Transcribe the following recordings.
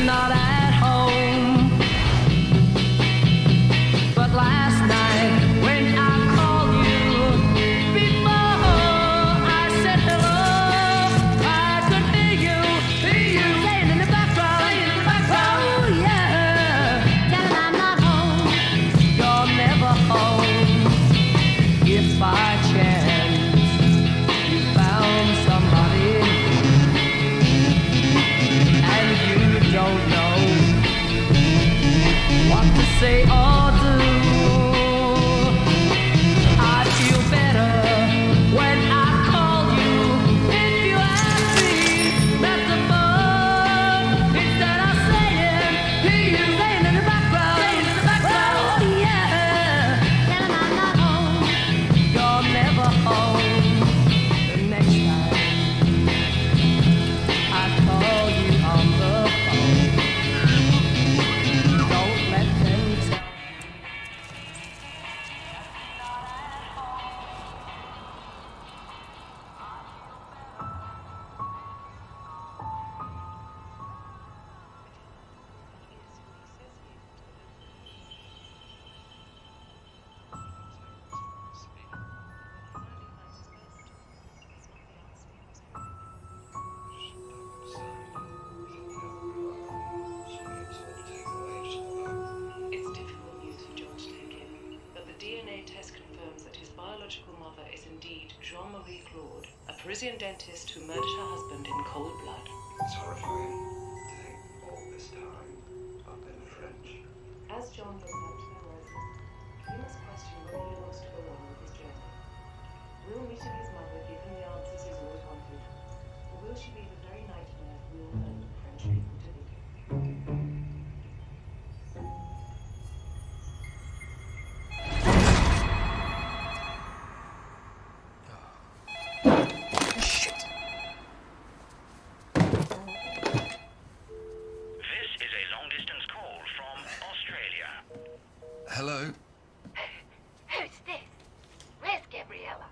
not at home. But last night when I called you, before I said hello, I could hear you saying in the background, oh yeah, tell him I'm not home. You're never home. If by chance you found somebody and you don't know what to say or do, I feel better when I call you. If you ask me, that's the fun. Instead of saying, hear you saying in the background, oh yeah, tell him I'm not home. You're never home. The next time I call you on the phone, don't let them tell. It's difficult news for John to take in, but the DNA test confirms that his biological mother is indeed Jean-Marie Claude, a Parisian dentist who murdered her husband in cold blood. It's horrifying to think all this time I've been French. As John goes out to their residence, he must question whether he wants to go on with his journey. Will meeting his mother give him the answers he's always wanted? Or will she be the very nightmare we all know French people to be? This is a long-distance call from Australia. Hello? Who's this? Where's Gabriella?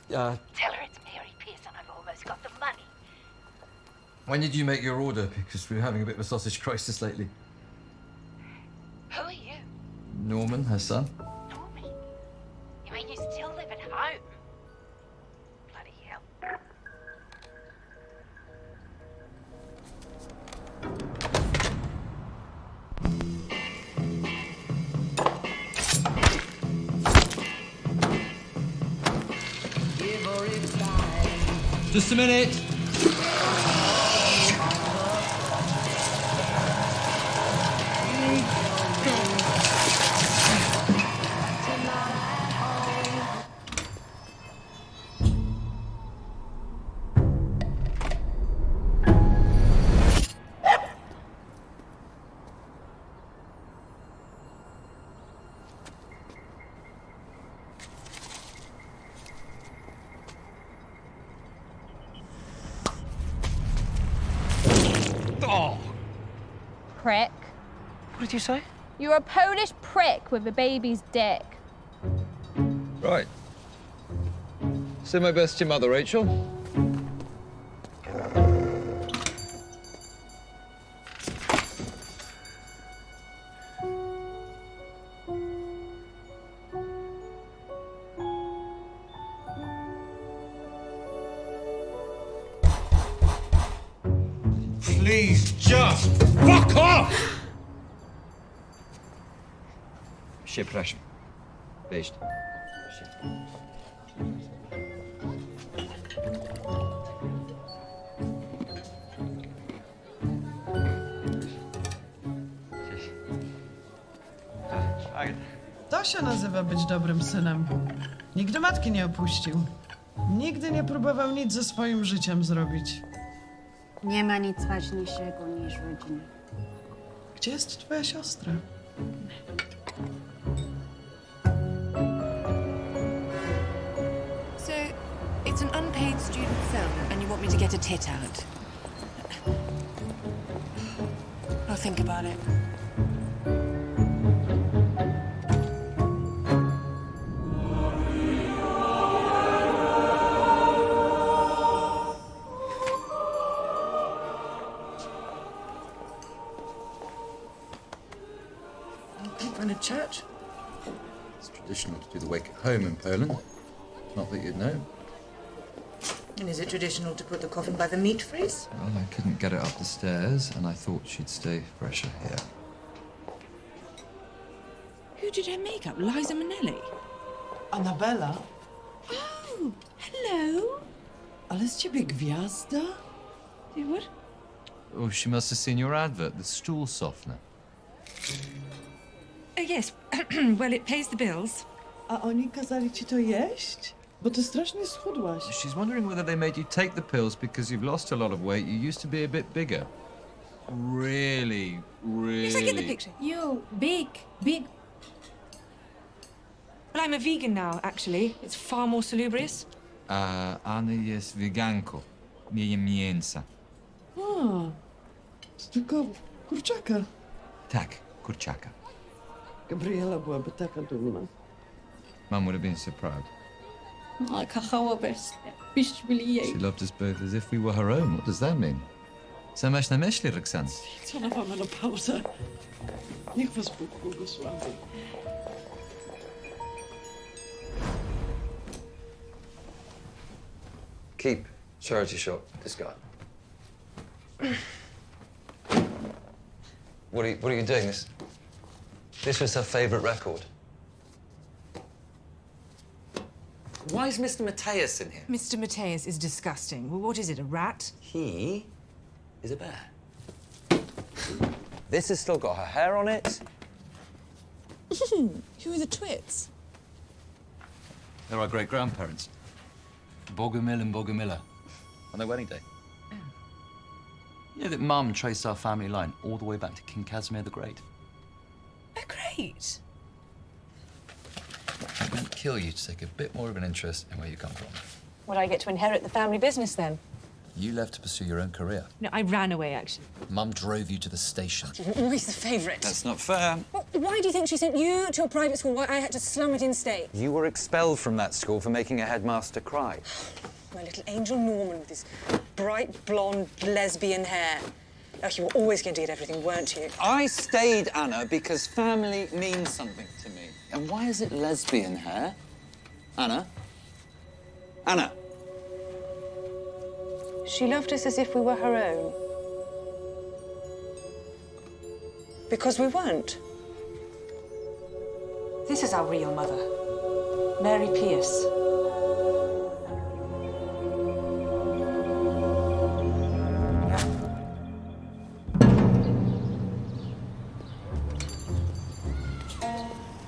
Tell her it's Mary Pearson. I've almost got the money. When did you make your order? Because we're having a bit of a sausage crisis lately. Who are you? Norman, her son. Normie? You mean you still live at home? Bloody hell. Give her a time. Just a minute. Prick. What did you say? You're a Polish prick with a baby's dick. Right. Say my best to your mother, Rachel. Please just fuck off! Przepraszam. Wejść. To się nazywa być dobrym synem. Nigdy matki nie opuścił. Nigdy nie próbował nic ze swoim życiem zrobić. Nie ma nic ważniejszego niż rodzina. Gdzie jest twoja siostra? So, it's an unpaid student film, and you want me to get a tit out? I'll think about it. church? It's traditional to do the wake at home in Poland. Not that you'd know. And is it traditional to put the coffin by the meat freeze? Well, I couldn't get it up the stairs, and I thought she'd stay fresher here. Who did her makeup? Liza Minnelli? Anabela? Oh, hello. Ale z ciebie gwiazda? What? Oh, she must have seen your advert, the stool softener. Yes. Well, it pays the bills. A oni kazali ci to jeść? Bo ty strasznie schudłaś. She's wondering whether they made you take the pills because you've lost a lot of weight. You used to be a bit bigger. Really, really. Yes, I get the picture. You, big. Well, I'm a vegan now, actually. It's far more salubrious. Anna jest weganko. Nie jem mięsa. A, to tylko kurczaka. Tak, kurczaka. Gabriela byłaby taka dumna. Mum would have been so proud. Ale kochała byś byli jej. She loved us both as if we were her own. What does that mean? Co masz na myśli, Roxanne? Co na pauzę? Niech was Bóg błogosławi. Keep charity shop this guy. What are you doing? This was her favourite record. Why is Mr. Mateus in here? Mr. Mateus is disgusting. Well, what is it, a rat? He is a bear. This has still got her hair on it. Who are the twits? They're our great-grandparents. Bogomil and Bogomila. On their wedding day. You know that Mum traced our family line all the way back to King Casimir the Great. Oh, great. It won't kill you to take a bit more of an interest in where you come from. Would I get to inherit the family business then? You left to pursue your own career. No, I ran away, actually. Mum drove you to the station. Always the favourite. That's not fair. Well, why do you think she sent you to a private school while I had to slum it in state? You were expelled from that school for making a headmaster cry. My little angel Norman with his bright blonde lesbian hair. Oh, you were always going to get everything, weren't you? I stayed, Anna, because family means something to me. And why is it lesbian hair? Anna? Anna! She loved us as if we were her own. Because we weren't. This is our real mother, Mary Pierce.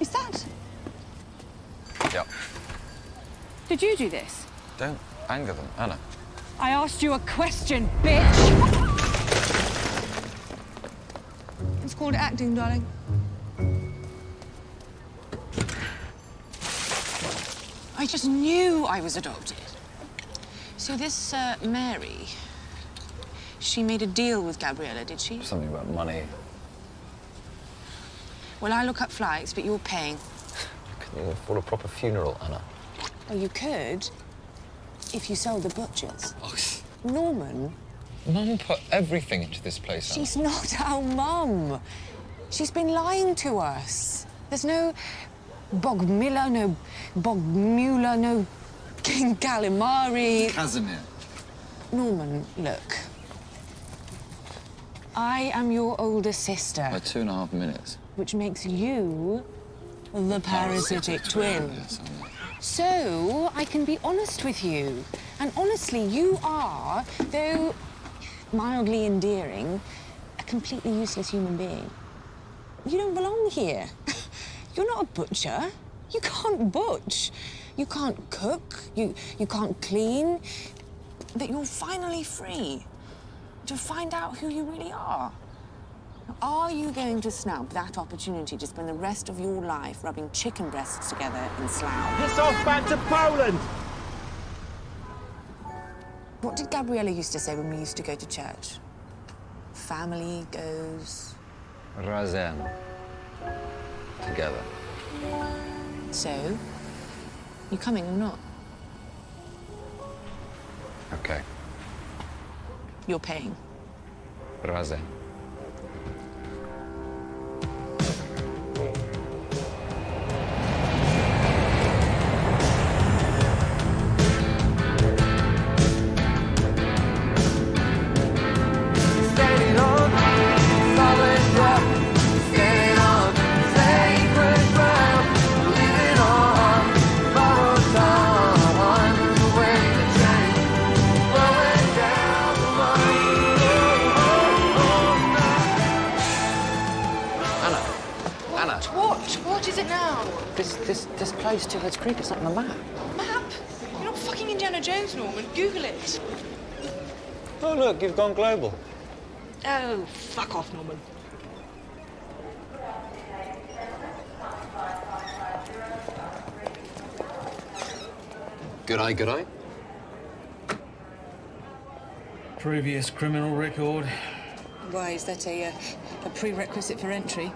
Is that? Yep. Did you do this? Don't anger them, Anna. I asked you a question, bitch! It's called acting, darling. I just knew I was adopted. So this, Mary, she made a deal with Gabriella, did she? Something about money. Well, I look up flights, but you're paying. Can you afford a proper funeral, Anna? Well, you could, if you sold the butchers. Norman. Mum put everything into this place, Anna. She's not our mum. She's been lying to us. There's no Bogmila, no Bogmula, no King Calimari. Casimir. Norman, look. I am your older sister. By 2.5 minutes. Which makes you the parasitic twin. Yes, Anna. So, I can be honest with you. And honestly, you are, though mildly endearing, a completely useless human being. You don't belong here. You're not a butcher. You can't butch. You can't cook. You can't clean. But you're finally free to find out who you really are. Are you going to snub that opportunity to spend the rest of your life rubbing chicken breasts together in Slough? Piss off back to Poland! What did Gabriella used to say when we used to go to church? Family goes... Razem. Together. So, you coming or not? Okay. You're paying. Razem. place, Two Heads Creek? It's not on the map. Map? You're not fucking Indiana Jones, Norman. Google it. Oh, look, you've gone global. Oh, fuck off, Norman. Good eye, good eye. Previous criminal record. Why, is that a prerequisite for entry?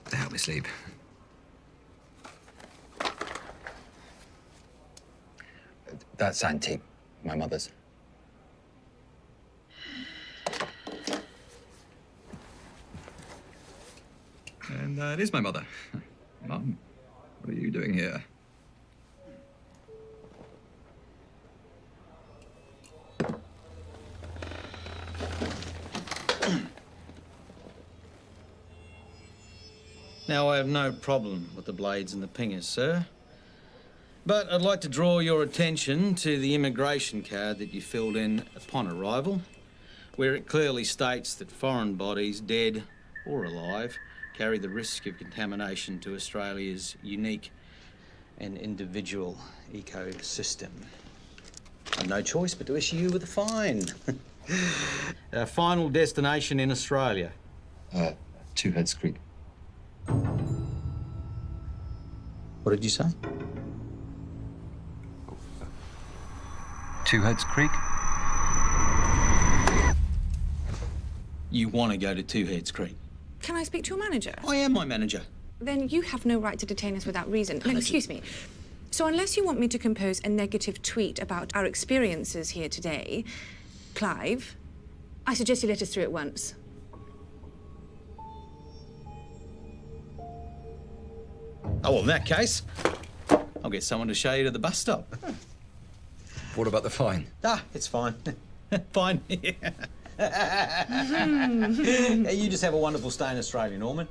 To help me sleep. That's antique. My mother's. And it is my mother. Mum, what are you doing here? Now, I have no problem with the blades and the pingers, sir. But I'd like to draw your attention to the immigration card that you filled in upon arrival, where it clearly states that foreign bodies, dead or alive, carry the risk of contamination to Australia's unique and individual ecosystem. I've no choice but to issue you with a fine. Our final destination in Australia. Two Heads Creek. What did you say? Two Heads Creek? You want to go to Two Heads Creek? Can I speak to your manager? I am my manager. Then you have no right to detain us without reason. No, excuse me. So unless you want me to compose a negative tweet about our experiences here today, Clive, I suggest you let us through at once. Oh, well, in that case, I'll get someone to show you to the bus stop. What about the fine? Ah, it's fine. Fine. You just have a wonderful stay in Australia, Norman.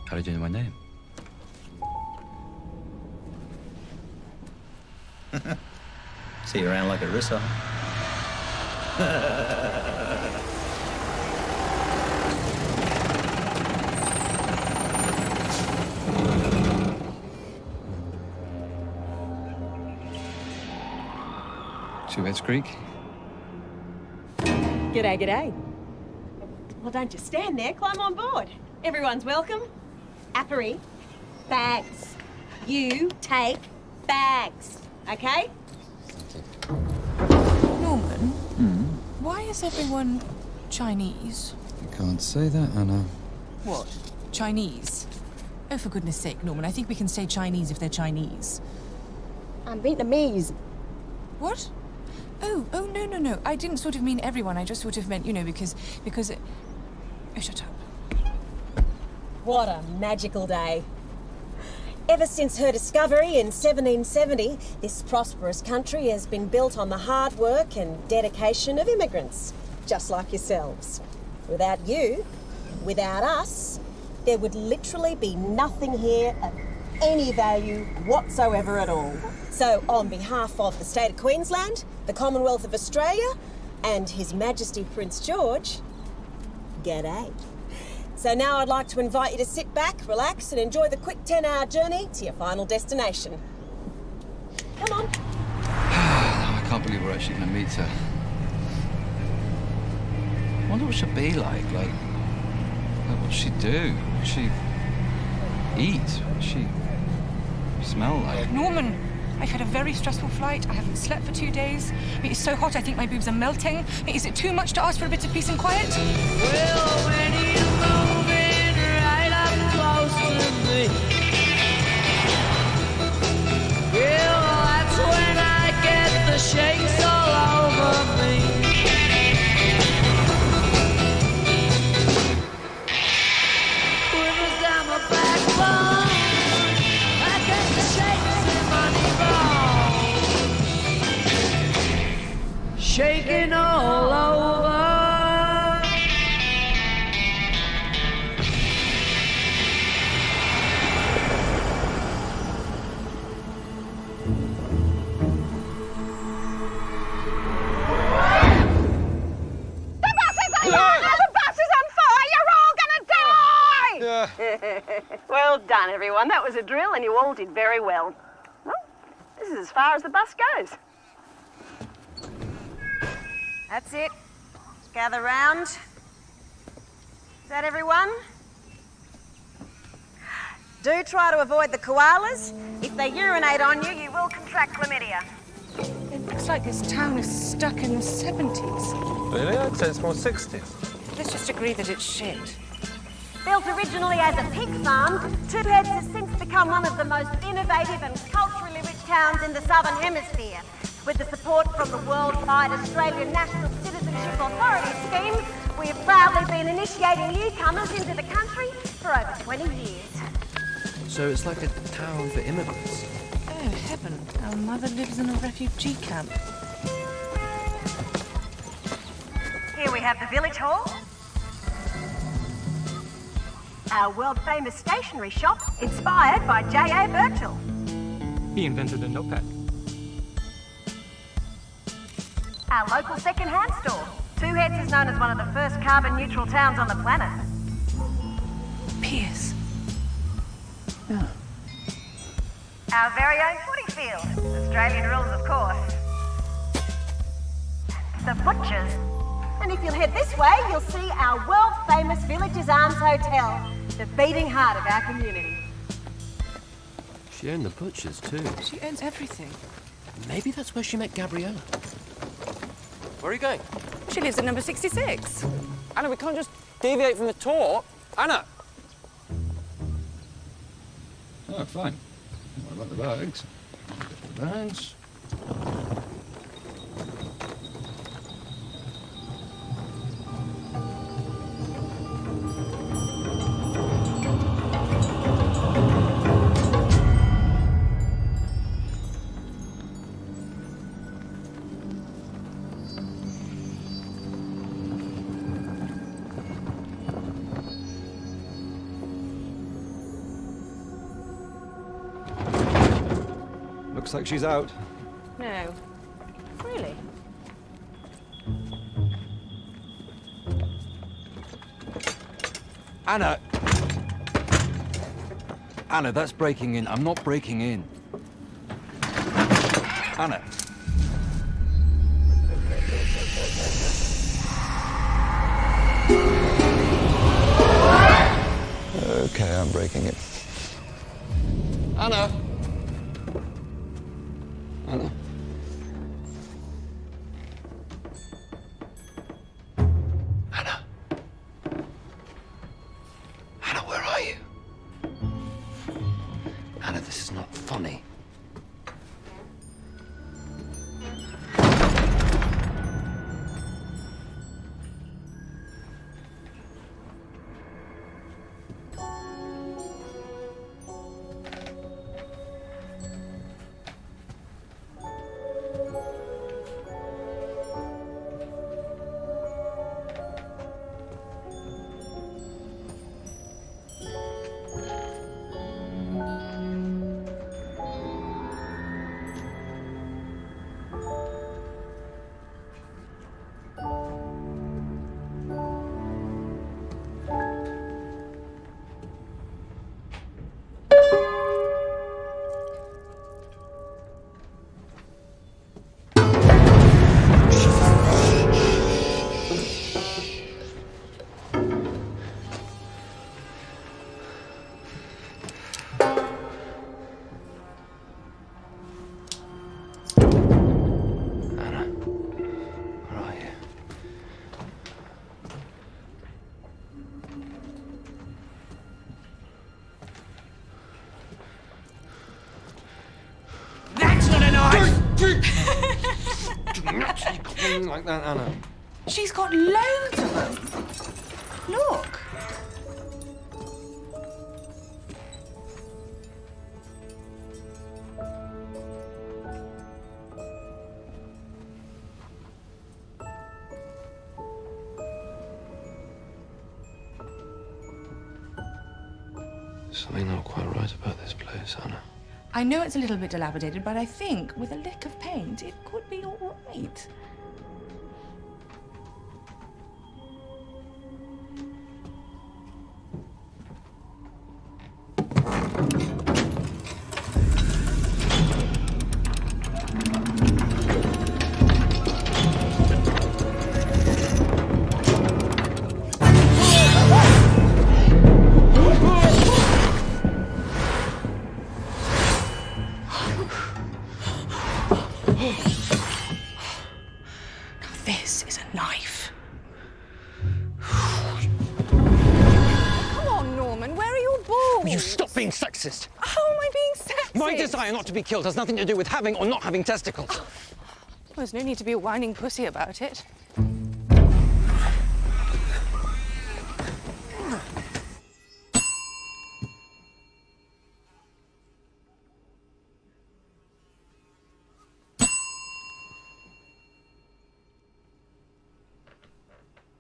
How did you know my name? See you around like a rissa. Two Heads Creek? G'day, g'day. Well, don't just stand there, climb on board. Everyone's welcome. Appery, bags. You take bags, okay? Norman, why is everyone Chinese? You can't say that, Anna. What? Chinese? Oh, for goodness sake, Norman, I think we can say Chinese if they're Chinese. I'm Vietnamese. What? Oh, no. I didn't sort of mean everyone. I just sort of meant, you know, because it... Oh, shut up. What a magical day. Ever since her discovery in 1770, this prosperous country has been built on the hard work and dedication of immigrants, just like yourselves. Without you, without us, there would literally be nothing here of any value whatsoever at all. So, on behalf of the state of Queensland, the Commonwealth of Australia, and His Majesty Prince George, g'day. So now I'd like to invite you to sit back, relax, and enjoy the quick 10-hour journey to your final destination. Come on. I can't believe we're actually going to meet her. I wonder what she'll be like. Like, what'll she do? What'll she eat? What'll she smell like? Norman, I've had a very stressful flight. I haven't slept for 2 days. It's so hot, I think my boobs are melting. Is it too much to ask for a bit of peace and quiet? Well, when he's moving right up close to me, yeah, well, that's when I get the shakes all over me. Quivers down my backbone, I get the shakes in my knee bone, shaking all over. Anna! Well done, everyone. That was a drill, and you all did very well. Well, this is as far as the bus goes. That's it. Gather round. Is that everyone? Do try to avoid the koalas. If they urinate on you, you will contract chlamydia. It looks like this town is stuck in the 70s. Really? I'd say it's more 60s. Let's just agree that it's shit. Built originally as a pig farm, Two Heads has since become one of the most innovative and culturally rich towns in the Southern Hemisphere. With the support from the worldwide Australian National Citizenship Authority scheme, we have proudly been initiating newcomers into the country for over 20 years. So it's like a town for immigrants. Oh, heaven. Our mother lives in a refugee camp. Here we have the village hall. Our world-famous stationery shop, inspired by J.A. Birchall. He invented a notepad. Our local second-hand store. Two Heads is known as one of the first carbon-neutral towns on the planet. Pierce. Yeah. Our very own footy field. Australian rules, of course. The Butchers. And if you'll head this way, you'll see our world-famous Villagers Arms Hotel, the beating heart of our community. She owned the Butchers too. She owns everything. Maybe that's where she met Gabriella. Where are you going? She lives at number 66. Anna, we can't just deviate from the tour. Anna! Oh, fine. What about the bags? The bags. Looks like she's out. No. Really? Anna! Anna, that's breaking in. I'm not breaking in. Anna. Okay, I'm breaking it. Anna! Anna. Anna. Anna, where are you? Anna, this is not funny. Like that, Anna. She's got loads of them. Look. Something not quite right about this place, Anna. I know it's a little bit dilapidated, but I think with a lick of paint, it could be all right. You stop being sexist. How am I being sexist? My desire not to be killed has nothing to do with having or not having testicles. Well, there's no need to be a whining pussy about it.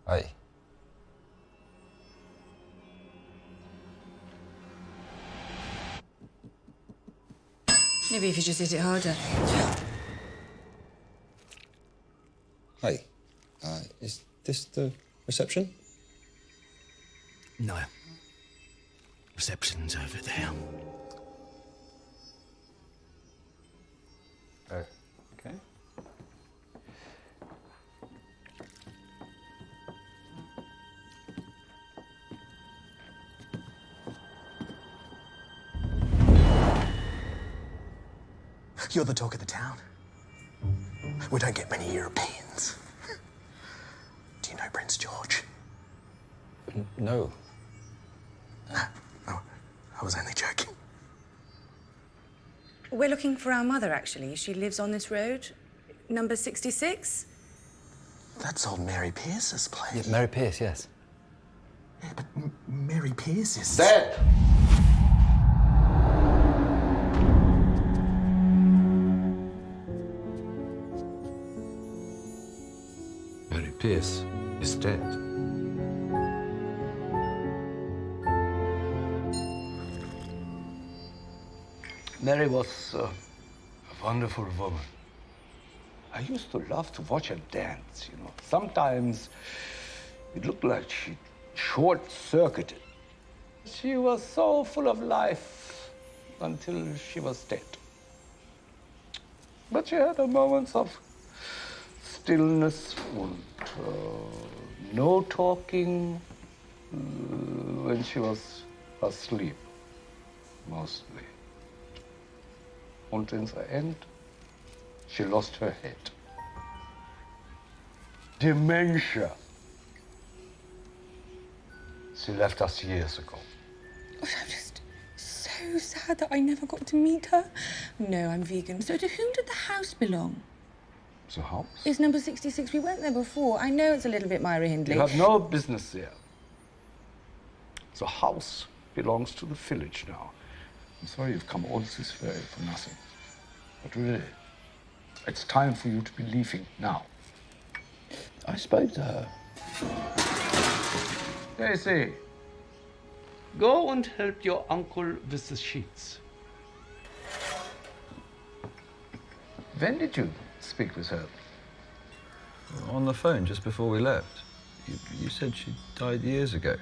Hey. Maybe if you just hit it harder. Hey, is this the reception? No. Reception's over there. Oh, okay. You're the talk of the town. We don't get many Europeans. Do you know Prince George? No. No. Oh, I was only joking. We're looking for our mother, actually. She lives on this road, number 66. That's old Mary Pierce's place. Yeah, Mary Pierce, yes. Yeah, but Mary Pierce is... Dead! Mary Pierce is dead. Mary was a wonderful woman. I used to love to watch her dance, you know. Sometimes it looked like she short-circuited. She was so full of life until she was dead. But she had her moments of stillness and no talking when she was asleep, mostly. And in the end, she lost her head. Dementia. She left us years ago. I'm just so sad that I never got to meet her. No, I'm vegan. So to whom did the house belong? The house? It's number 66. We went there before. I know it's a little bit Myra Hindley. You have no business there. The house belongs to the village now. I'm sorry you've come all this way for nothing. But really, it's time for you to be leaving now. I spoke to her. Daisy, go and help your uncle with the sheets. When did you speak with her? On the phone just before we left. You said she died years ago.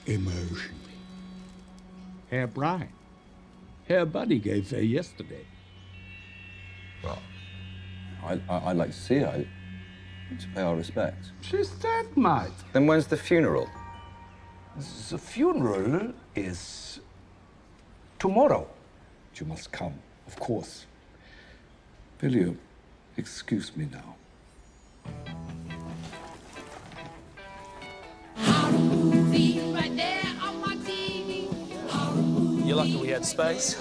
Emotionally. Herr Brian. Herr Buddy gave her yesterday. Well, I'd like to see her. To pay our respects. She's dead, mate. Then when's the funeral? The funeral is tomorrow. You must come, of course. Will you excuse me now? You're lucky we had space.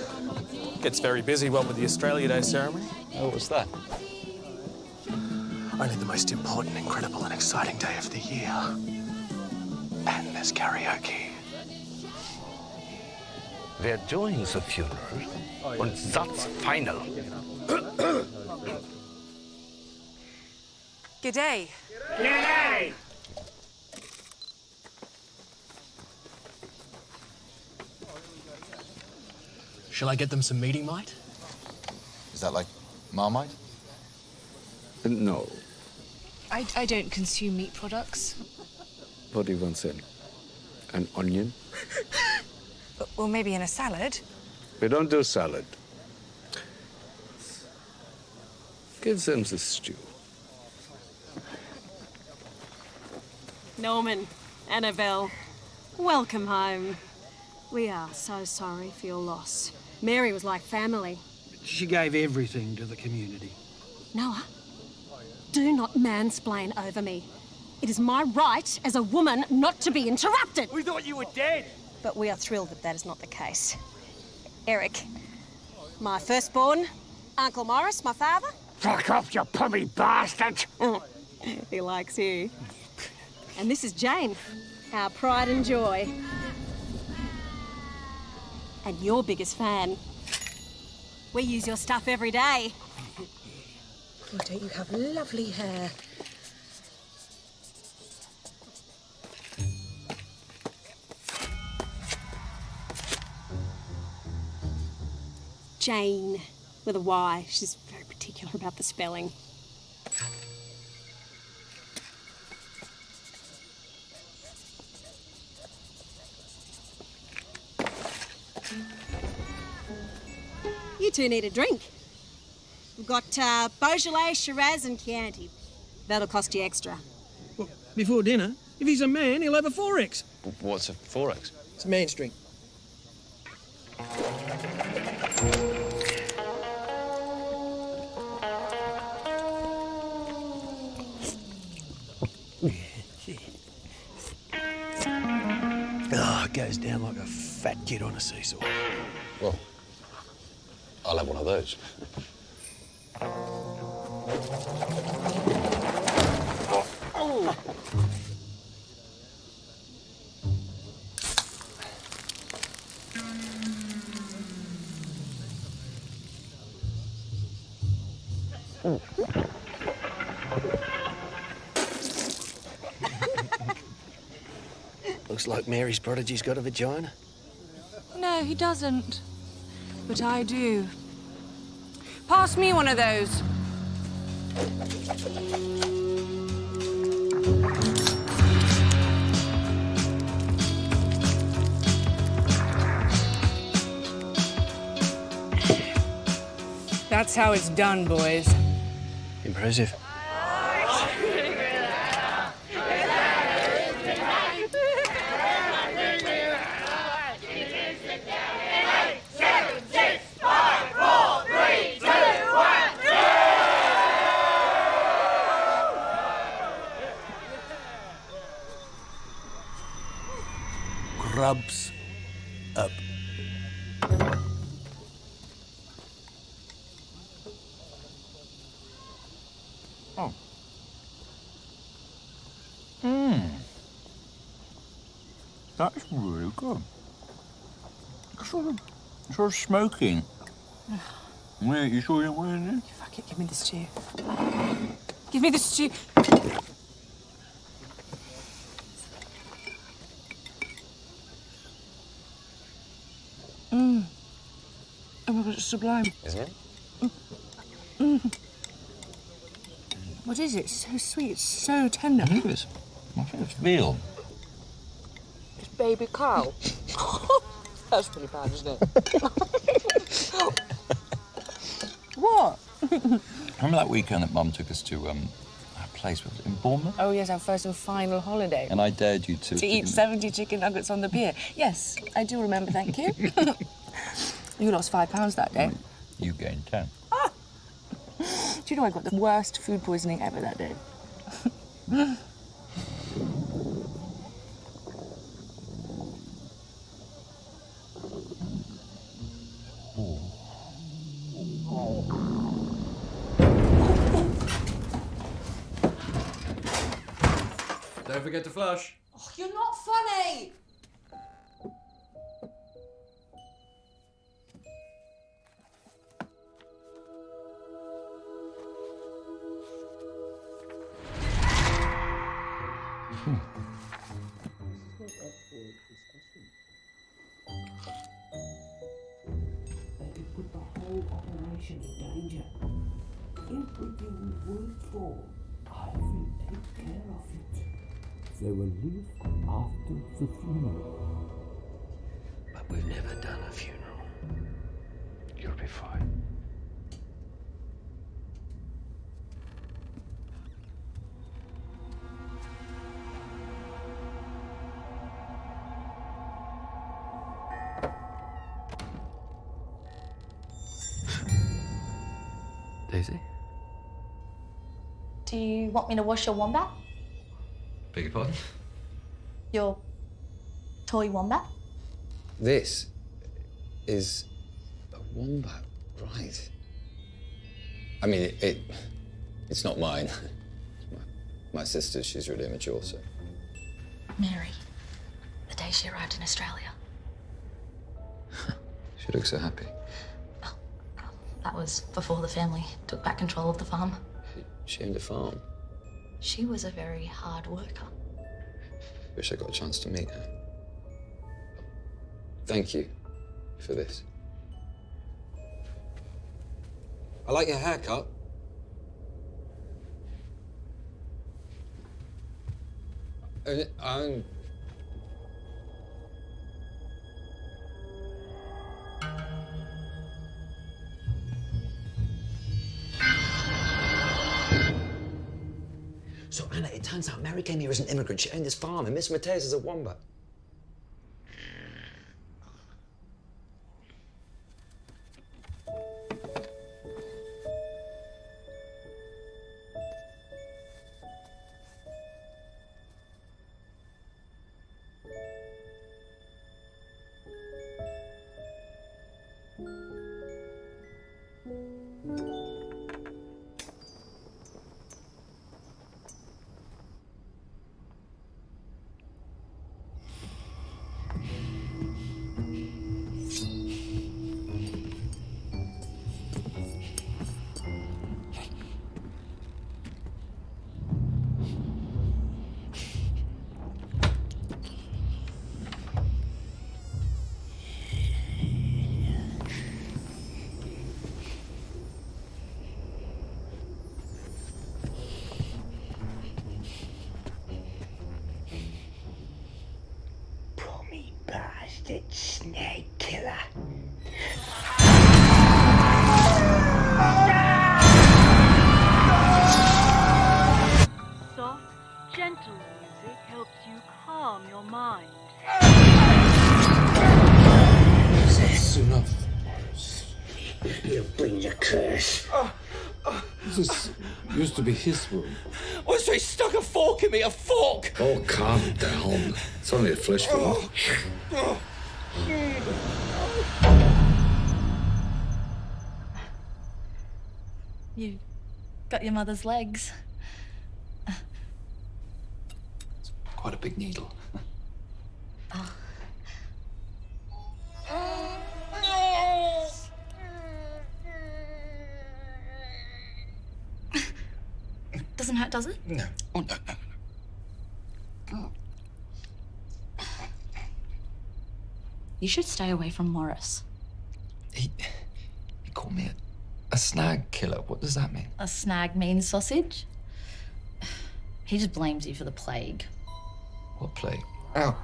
Gets very busy, what with the Australia Day ceremony. Oh, what's that? Only the most important, incredible, and exciting day of the year. And there's karaoke. We're doing the funeral, and that's final. G'day. G'day! Shall I get them some meeting mite? Is that like Marmite? No. I don't consume meat products. What do you want then? An onion? Well, maybe in a salad. We don't do salad. Give them the stew. Norman, Annabelle, welcome home. We are so sorry for your loss. Mary was like family. She gave everything to the community. Noah, do not mansplain over me. It is my right as a woman not to be interrupted. We thought you were dead. but we are thrilled that that is not the case. Eric, my firstborn, Uncle Morris, my father. Fuck off, you pummy bastard! He likes you. And this is Jane, our pride and joy. And your biggest fan. We use your stuff every day. Oh, don't you have lovely hair? Jane, with a Y. She's very particular about the spelling. You two need a drink. We've got Beaujolais, Shiraz and Chianti. That'll cost you extra. Well, before dinner, if he's a man, he'll have a 4X. What's a 4X? It's a man's drink. Oh, it goes down like a fat kid on a seesaw. Well, I'll have one of those. Looks like Mary's prodigy's got a vagina. No, he doesn't. But I do. Pass me one of those. That's how it's done, boys. Impressive. Grubs up. Oh. That's really good. Sort of smoking. Yeah, you sure you don't want it? Fuck it, give me the stew. Give me the stew. Oh my God, it's sublime. Isn't it? What is it? It's so sweet. It's so tender. I think it's veal. It's baby cow. That's pretty bad, isn't it? What? Remember that weekend that Mum took us to a place in Bournemouth? Oh, yes, our first and final holiday. And I dared you to eat 70 chicken nuggets on the pier. Yes, I do remember, thank you. You lost £5 that day. You gained 10. Do you know I got the worst food poisoning ever that day? Don't forget to flush. Oh, you're not funny! They put the whole operation in danger. Everything we worked for, I will take care of it. They will leave after the funeral. But we've never done a funeral. You'll be fine. Daisy? Do you want me to wash your wombat? Beg your pardon? Your toy wombat? This is a wombat, right? I mean, it's not mine. My sister, she's really immature, so. Mary, the day she arrived in Australia. She looks so happy. That was before the family took back control of the farm. She owned a farm. She was a very hard worker. Wish I got a chance to meet her. Thank you for this. I like your haircut. I'm... So, Anna, it turns out Mary came here as an immigrant. She owned this farm, and Miss Mateus is a wombat. Bastard snake killer. Soft, gentle music helps you calm your mind. That's enough. You bring the curse. This used to be his room. Oh, so he stuck a fork in me, a fork! Oh, calm down. It's only a flesh wound. You got your mother's legs. Quite a big needle. Doesn't hurt, does it? No. Oh, no, no. You should stay away from Morris. He called me a snag killer. What does that mean? A snag means sausage. He just blames you for the plague. What plague? Ow.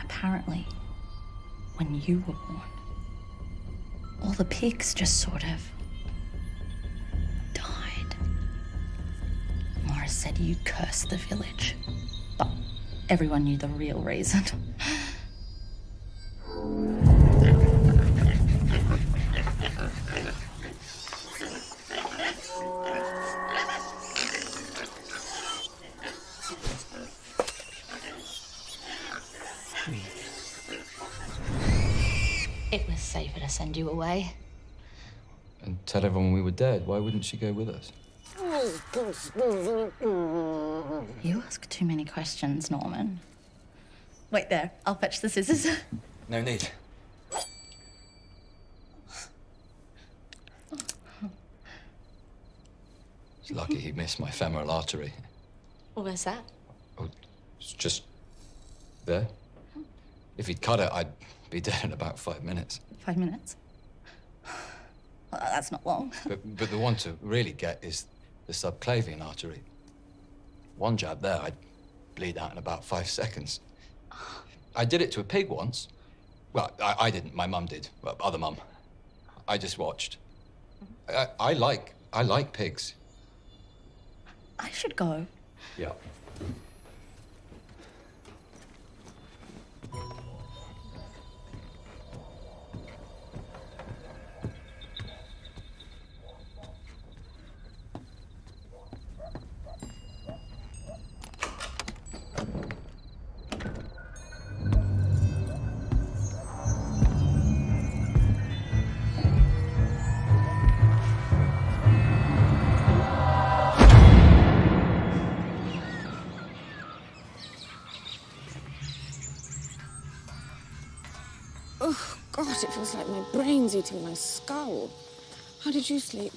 Apparently, when you were born, all the pigs just sort of died. Morris said you cursed the village, but everyone knew the real reason. It was safer to send you away. And tell everyone we were dead. Why wouldn't she go with us? You ask too many questions, Norman. Wait there, I'll fetch the scissors. No need. It's lucky he missed my femoral artery. Where's that? It's just there. If he'd cut it, I'd be dead in about 5 minutes. 5 minutes? Well, that's not long. But the one to really get is the subclavian artery. One jab there, I'd bleed out in about 5 seconds. I did it to a pig once. Well, I didn't. My mum did. Well, other mum. I just watched. I like pigs. I should go. Yeah. Oh, God, it feels like my brain's eating my skull. How did you sleep?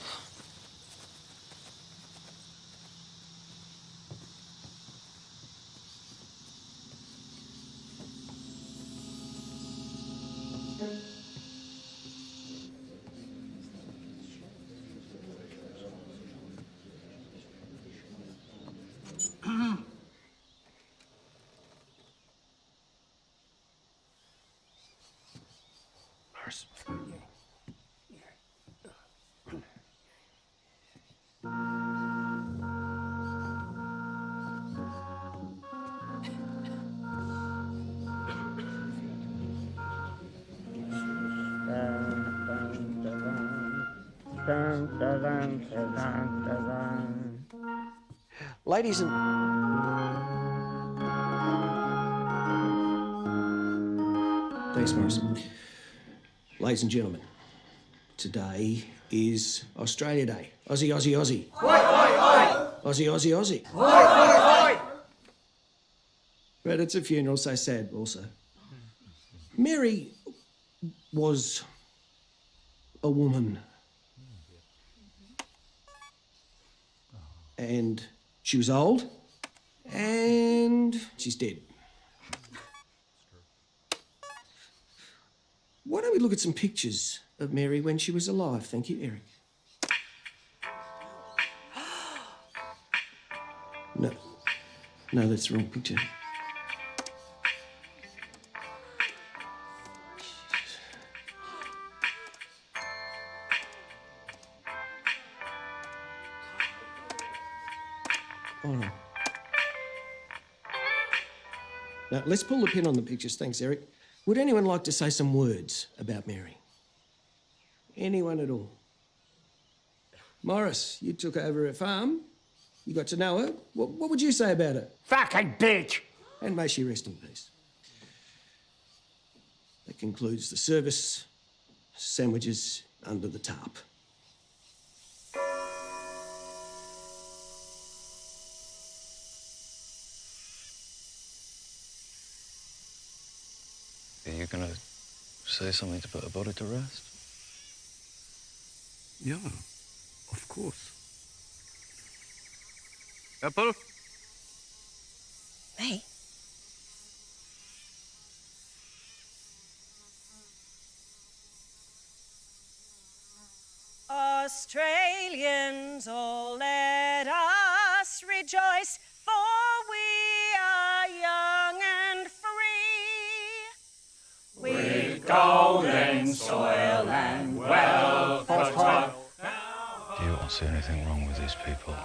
Ladies and... Thanks, Morris. Ladies and gentlemen, today is Australia Day. Aussie, Aussie, Aussie. Aussie, Aussie, Aussie. But it's a funeral, so sad also. Mary was a woman. And she was old, and she's dead. Why don't we look at some pictures of Mary when she was alive? Thank you, Eric. No, that's the wrong picture. Hold on. Now, let's pull the pin on the pictures. Thanks, Eric. Would anyone like to say some words about Mary? Anyone at all? Morris, you took over her farm. You got to know her. What would you say about her? Fucking bitch! And may she rest in peace. That concludes the service. Sandwiches under the tarp. Are you gonna say something to put her body to rest? Yeah, of course. Apple? May? Australians, all let us rejoice, for we are young and free. With golden soil and wealth fertile. Do you not see anything wrong with these people?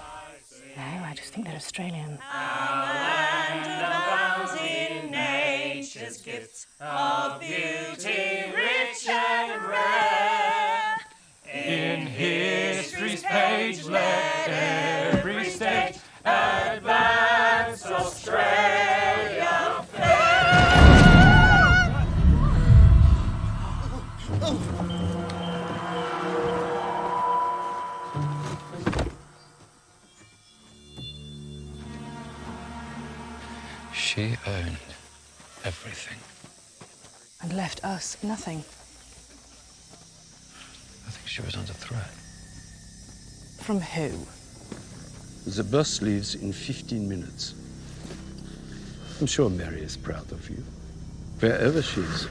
No, I just think they're Australian. Our land abounds in nature's gifts of beauty rich and rare. In history's page, let every stage advance Australia fair. She owned everything. And left us nothing. I think she was under threat. From who? The bus leaves in 15 minutes. I'm sure Mary is proud of you, wherever she is.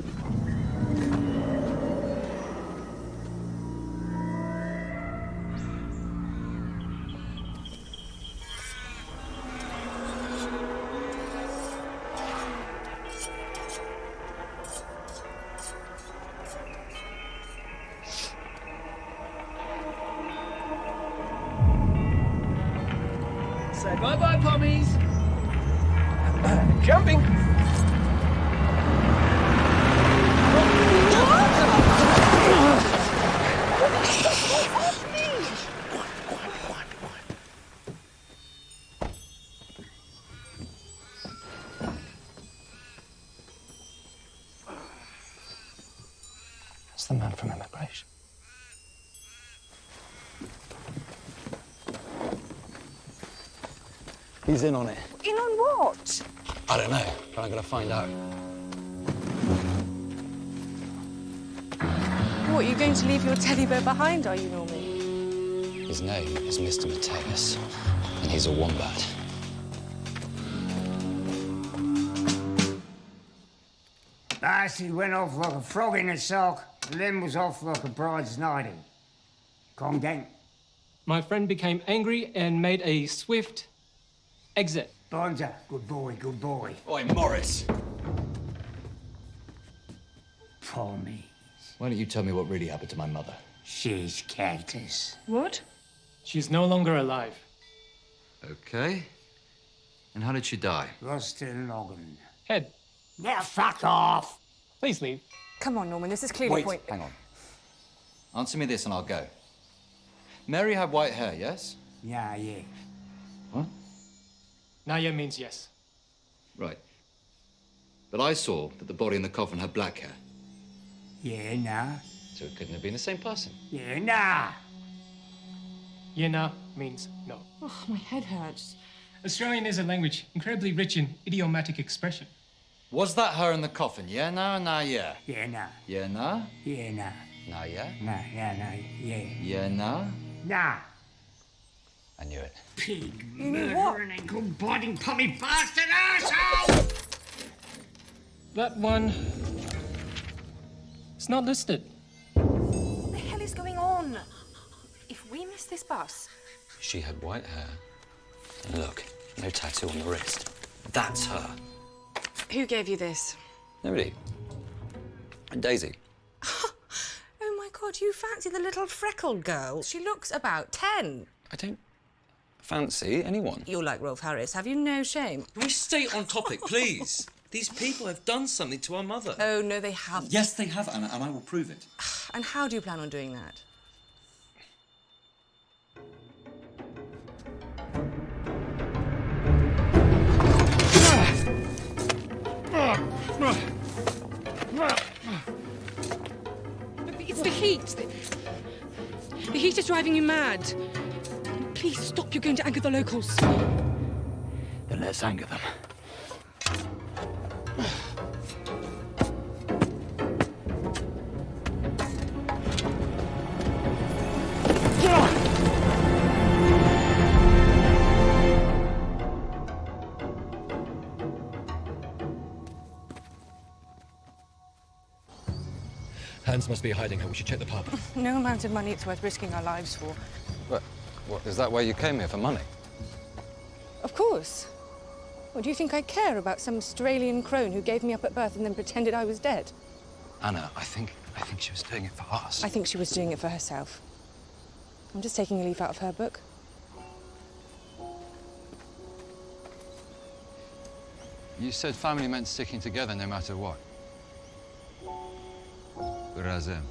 Say bye-bye, pommies. Jumping. It's the man from immigration. He's in on it. In on what? I don't know, but I'm gonna find out. What, you're going to leave your teddy bear behind, are you, Norman? His name is Mr. Mateus, and he's a wombat. Darcy went off like a frog in a sock, and then was off like a bride's nightie. Congang. My friend became angry and made a swift exit. Bonza, good boy, good boy. Oi, Morris! For me. Why don't you tell me what really happened to my mother? She's cactus. What? She's no longer alive. Okay. And how did she die? Lost her noggin. Head. Now fuck off! Please leave. Come on, Norman, this is clearly Wait, hang on. Answer me this and I'll go. Mary had white hair, yes? Yeah. What? Naya means yes. Right. But I saw that the body in the coffin had black hair. Yeah, nah. So it couldn't have been the same person. Yeah, nah. Yena means no. Oh, my head hurts. Australian is a language incredibly rich in idiomatic expression. Was that her in the coffin? Yeah, no, nah, yeah. Yeah, nah. Yeah, nah? Yeah, nah. Nah, yeah? Nah, yeah. Yeah, nah? Nah. I knew it. Pig, You knew what? murdering, ankle biting, pommy bastard arsehole! That one... It's not listed. What the hell is going on? If we miss this bus... She had white hair. And look, no tattoo on the wrist. That's her. Who gave you this? Nobody. And Daisy. Oh my God, you fancy the little freckled girl? She looks about 10. I don't fancy anyone. You're like Rolf Harris. Have you no shame? Can we stay on topic, please? These people have done something to our mother. Oh, no, they haven't. Yes, they have, Anna, and I will prove it. And how do you plan on doing that? It's the heat. The heat is driving you mad. Please stop. You're going to anger the locals. Then let's anger them. Hans must be hiding her. We should check the pub. No amount of money it's worth risking our lives for. What, is that why you came here, for money? Of course. What, do you think I care about some Australian crone who gave me up at birth and then pretended I was dead? Anna, I think she was doing it for us. I think she was doing it for herself. I'm just taking a leaf out of her book. You said family meant sticking together no matter what. Razem.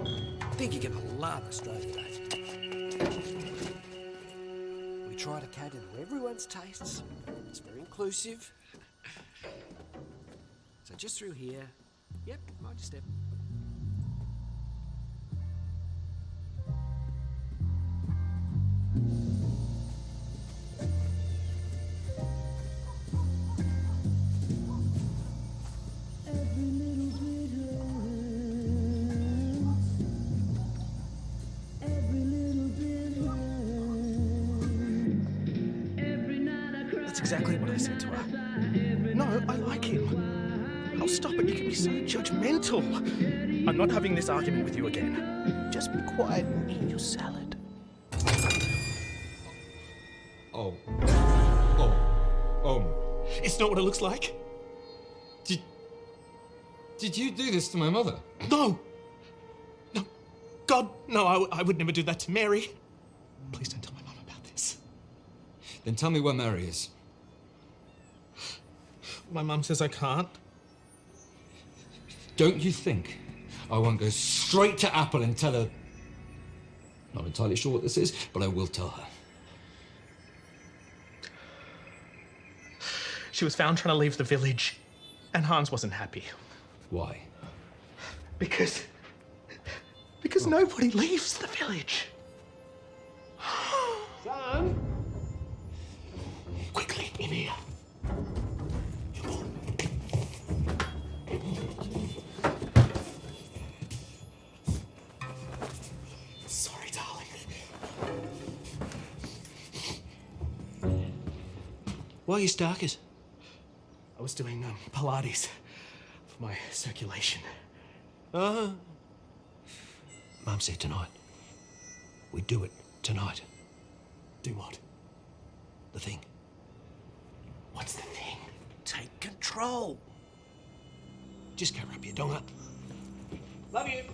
I think you get a lot of Australia Day. We try to cater to everyone's tastes. It's very inclusive. So just through here. Yep, mind your step. That's exactly what I said to her. No, I like him. Oh, stop it. You can be so judgmental. I'm not having this argument with you again. Just be quiet and eat your salad. Oh. It's not what it looks like. Did you do this to my mother? No! No. God, no, I would never do that to Mary. Please don't tell my mum about this. Then tell me where Mary is. My mum says I can't. Don't you think I won't go straight to Apple and tell her... Not entirely sure what this is, but I will tell her. She was found trying to leave the village, and Hans wasn't happy. Why? Because nobody leaves the village. Sam? Quickly, in here. Sorry, darling. Why are you starkers? I was doing Pilates for my circulation. Mum said tonight. We do it tonight. Do what? The thing. What's the thing? Take control. Just cover up your donga. Love you.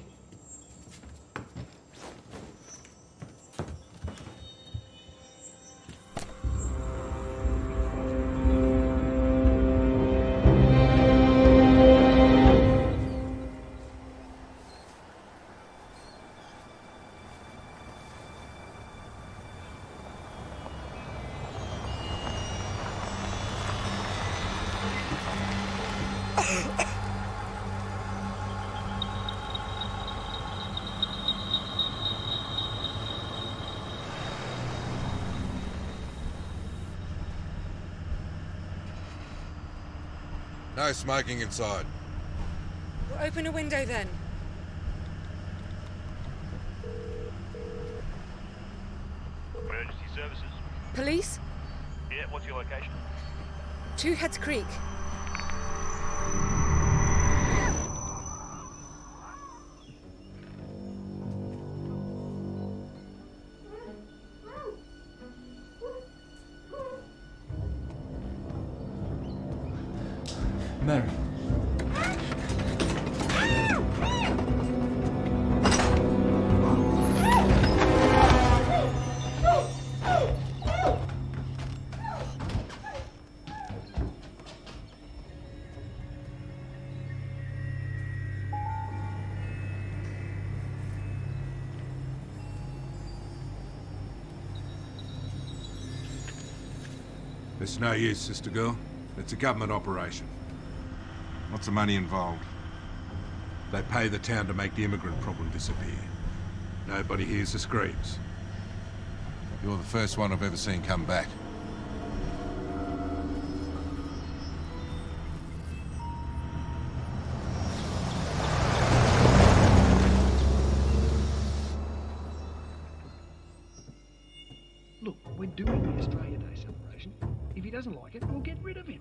No smoking inside. Well, open a window then. Emergency services. Police? Yeah, what's your location? Two Heads Creek. Mary. It's no use, sister girl. It's a government operation. What's the money involved? They pay the town to make the immigrant problem disappear. Nobody hears the screams. You're the first one I've ever seen come back. Look, we're doing the Australia Day celebration. If he doesn't like it, we'll get rid of him.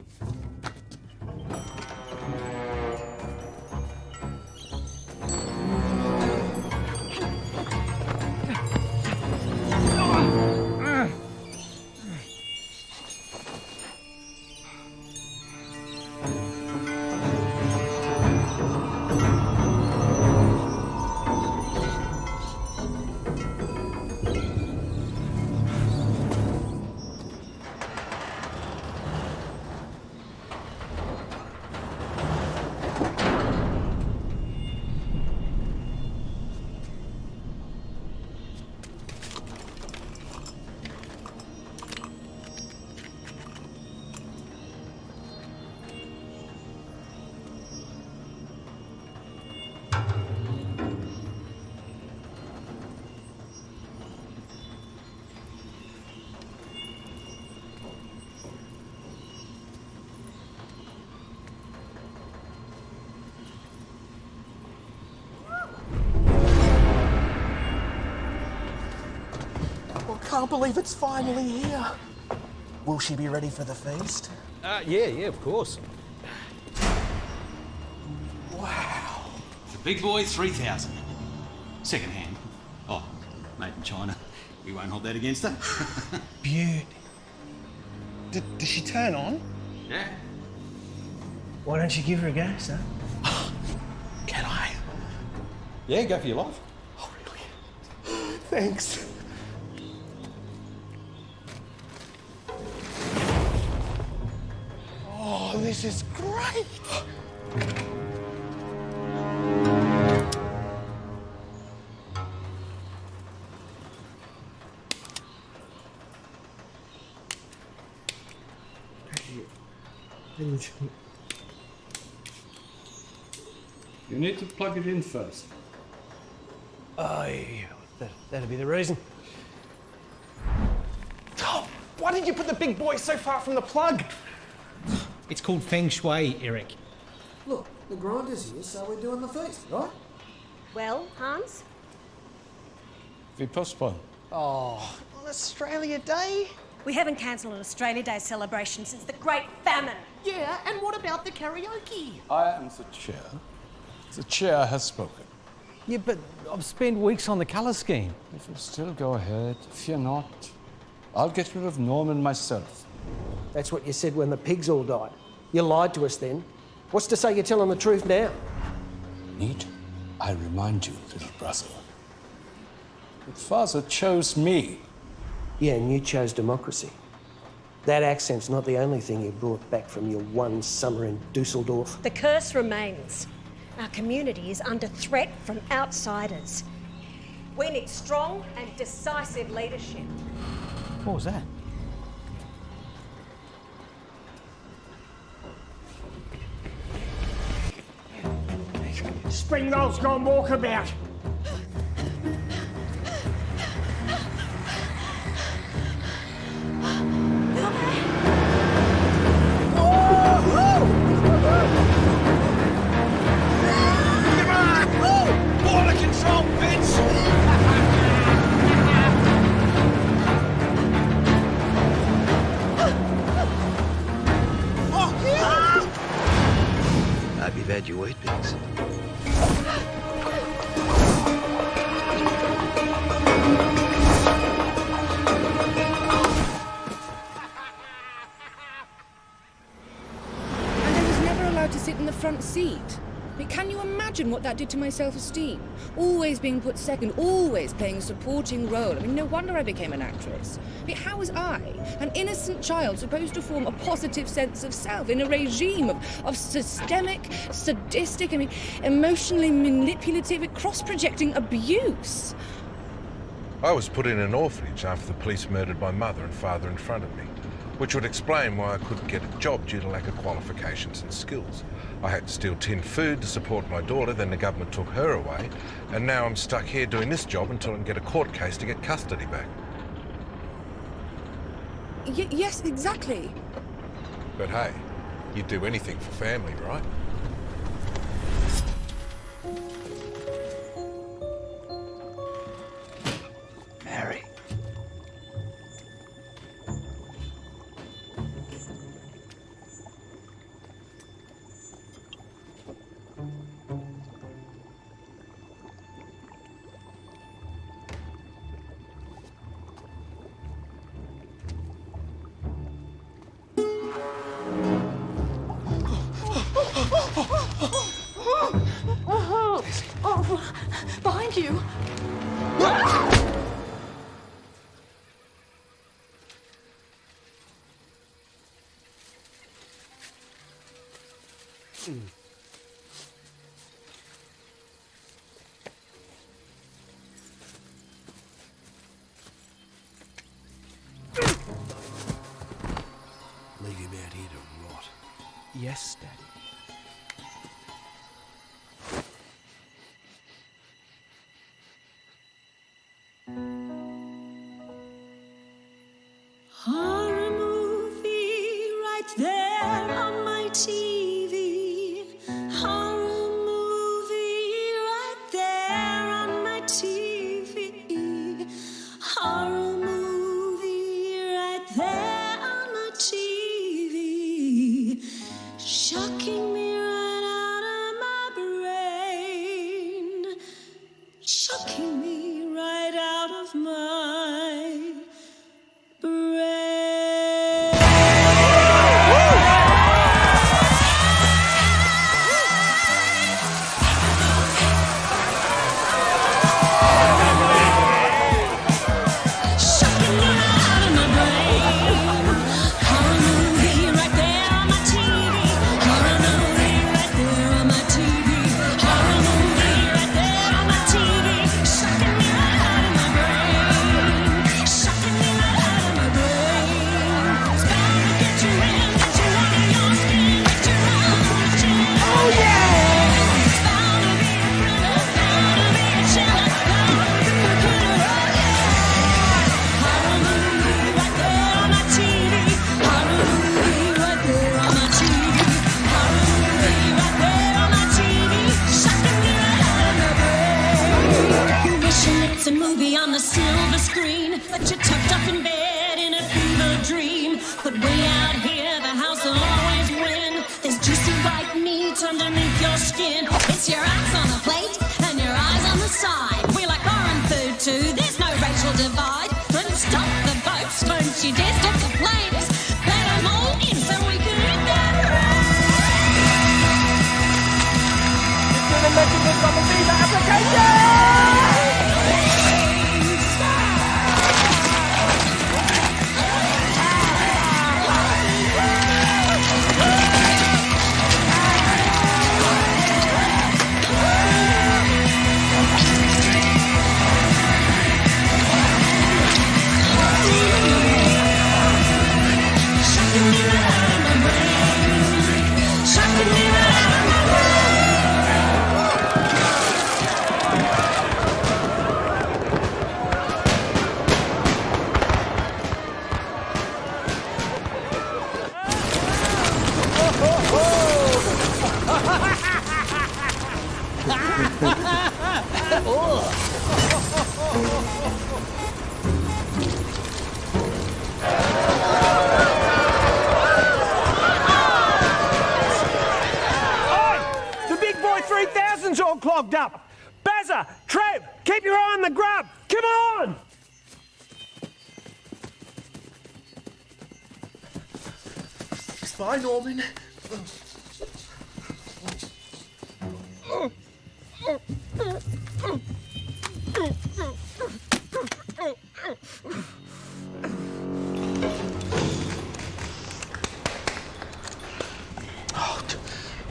Can't believe it's finally here. Will she be ready for the feast? Yeah, of course. Wow. The Big Boy 3000. Second hand. Oh, made in China. We won't hold that against her. Beauty. Does she turn on? Yeah. Why don't you give her a go, son? Can I? Yeah, go for your life. Oh, really? Thanks. Oh, this is great. You need to plug it in first. Oh, yeah. That'll be the reason. Oh, why did you put the big boy so far from the plug? It's called Feng Shui, Eric. Look, the grinder's here, so we're doing the feast, right? Well, Hans? We postpone. Oh, on Australia Day? We haven't cancelled an Australia Day celebration since the Great Famine. Yeah, and what about the karaoke? I am the chair. The chair has spoken. Yeah, but I've spent weeks on the colour scheme. If you still go ahead, fear not. I'll get rid of Norman myself. That's what you said when the pigs all died. You lied to us then. What's to say you're telling the truth now? Need I remind you, little brother, that father chose me. Yeah, and you chose democracy. That accent's not the only thing you brought back from your one summer in Dusseldorf. The curse remains. Our community is under threat from outsiders. We need strong and decisive leadership. What was that? Spring rolls gone walkabout. Border control, I've evacuated pigs. And I was never allowed to sit in the front seat. I mean, can you imagine what that did to my self-esteem? Always being put second, always playing a supporting role. I mean, no wonder I became an actress. I mean, how was I, an innocent child, supposed to form a positive sense of self in a regime of systemic, sadistic, emotionally manipulative, cross-projecting abuse? I was put in an orphanage after the police murdered my mother and father in front of me, which would explain why I couldn't get a job due to lack of qualifications and skills. I had to steal tin food to support my daughter, then the government took her away, and now I'm stuck here doing this job until I can get a court case to get custody back. Yes, exactly. But hey, you'd do anything for family, right? Mary. Oh, behind you. Leave him out here to rot. Yes, Daddy. Horror movie right there on my TV. Horror movie right there on my TV. Horror movie right there on my TV. Shocking. a silver screen, but you're tucked up in bed in a fever dream. But way out here, the house will always win. There's juicy white meat underneath your skin. It's your ass on the plate and your eyes on the side. We like foreign food too, there's no racial divide. But stop the boats, don't you dare stop the planes. Let them all in so we can eat that You're gonna mention this on the visa application! The big boy 3000's all clogged up. Bazza, Trev, keep your eye on the grub. Come on! Bye, Norman.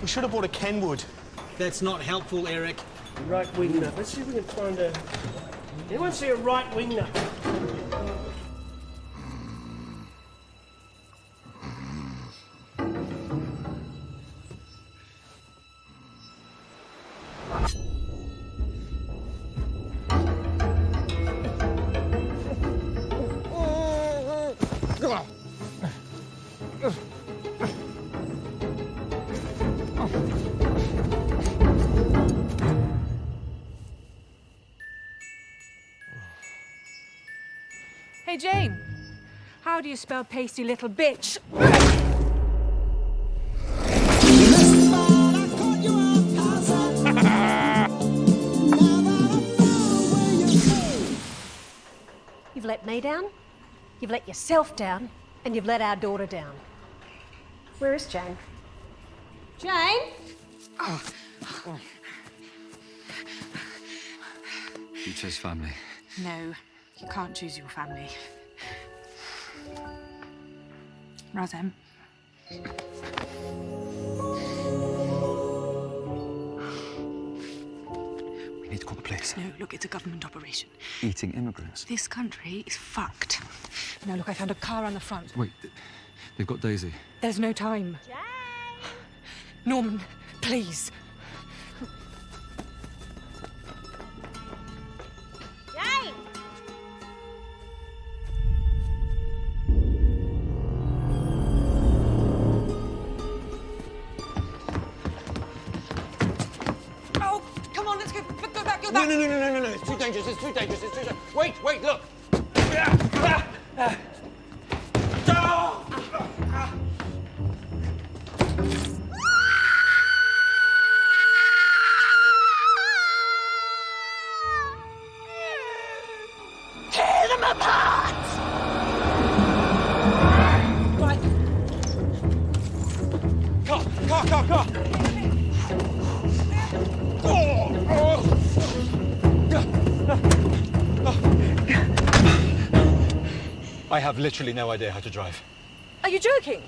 We should have bought a Kenwood. That's not helpful, Eric. Right wing nut. Let's see if we can find a... Anyone see a right wing nut? Hey, Jane. How do you spell pasty little bitch? You've let me down, you've let yourself down, and you've let our daughter down. Where is Jane? Jane? You chose family. No, you can't choose your family. Razem. We need to call the police. No, look, it's a government operation. Eating immigrants. This country is fucked. Now, look, I found a car on the front. Wait, they've got Daisy. There's no time. Jane! Norman, please. Jane! Oh, come on, let's go back, go No, back. no. It's too dangerous. It's too dangerous. Wait, look. Tear them apart! Right. Car. I have literally no idea how to drive. Are you joking?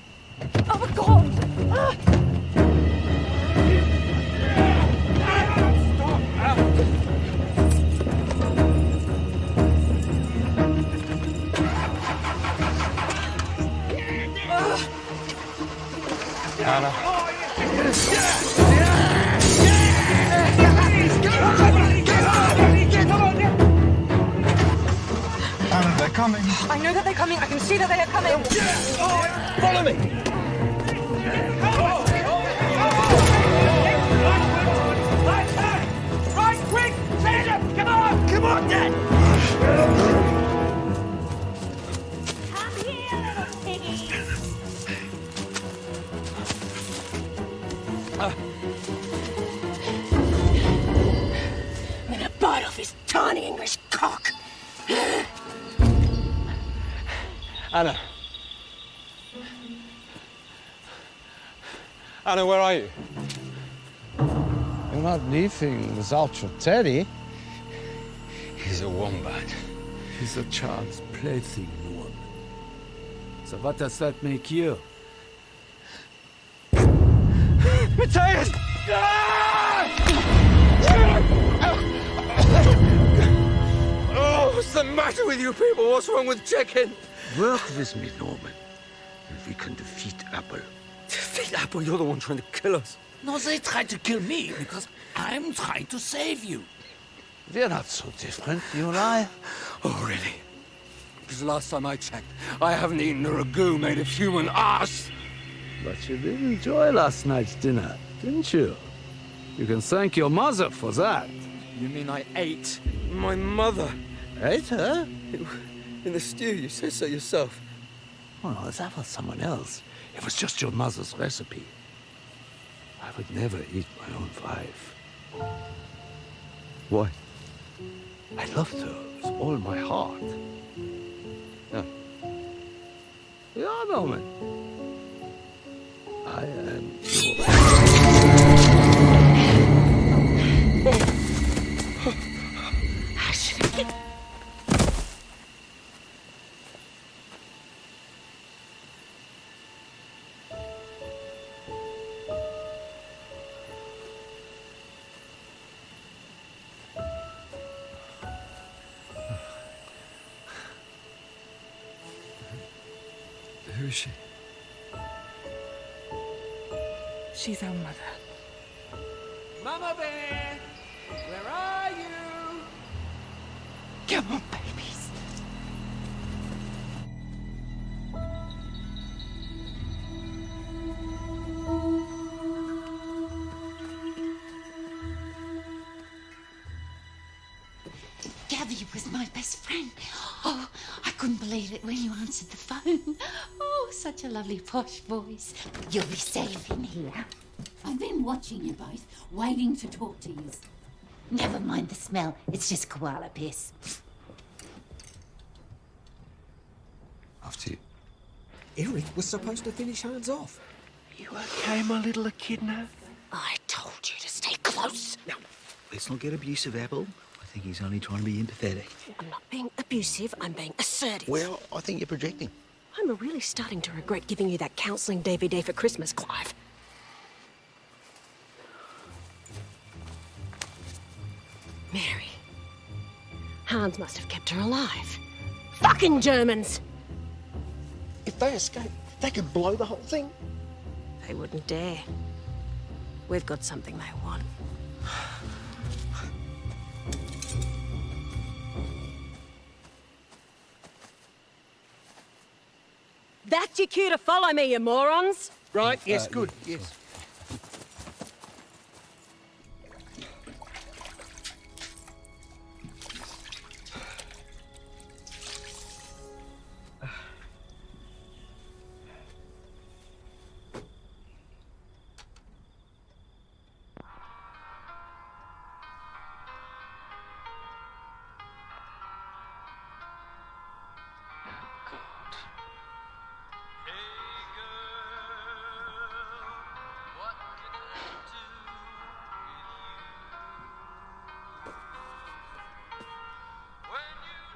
Oh, my God! Anna. Anna, they're coming. I know that they're coming. I can see that they are coming. Follow me. Right, quick! Stand up! Come on, Dad! I'm gonna bite off his tiny English cock. Anna. Anna, where are you? You're not leaving without your teddy. He's a wombat. He's a child's plaything, woman. So what does that make you? Matthias! Oh, what's the matter with you people? What's wrong with chicken? Work with me, Norman, and we can defeat Apple. Defeat Apple? You're the one trying to kill us. No, they tried to kill me because I'm trying to save you. We're not so different, you and I. Oh, really? Because last time I checked, I haven't eaten a ragu made of human ass. But you did enjoy last night's dinner, didn't you? You can thank your mother for that. You mean I ate my mother? Ate her? In the stew, you said so yourself. Oh, no, that was someone else. It was just your mother's recipe. I would never eat my own wife. Why? I loved her with all my heart. Yeah. Yeah, Norman. I am yours. I should have get... Who is she? She's our mother. Mama Bear, where are you? Come on, babies. Gabby was my best friend. Oh, I couldn't believe it when you answered the phone. Oh, such a lovely posh voice. You'll be safe in here. I've been watching you both, waiting to talk to you. Never mind the smell. It's just koala piss. After you. Eric was supposed to finish Hans off. You okay, my little echidna? I told you to stay close. Now, let's not get abusive, Apple. I think he's only trying to be empathetic. I'm not being abusive, I'm being assertive. Well, I think you're projecting. I'm really starting to regret giving you that counselling DVD for Christmas, Clive. Mary. Hans must have kept her alive. Fucking Germans! If they escape, they could blow the whole thing. They wouldn't dare. We've got something they want. That's your cue to follow me, you morons! Right, yes, good, yes.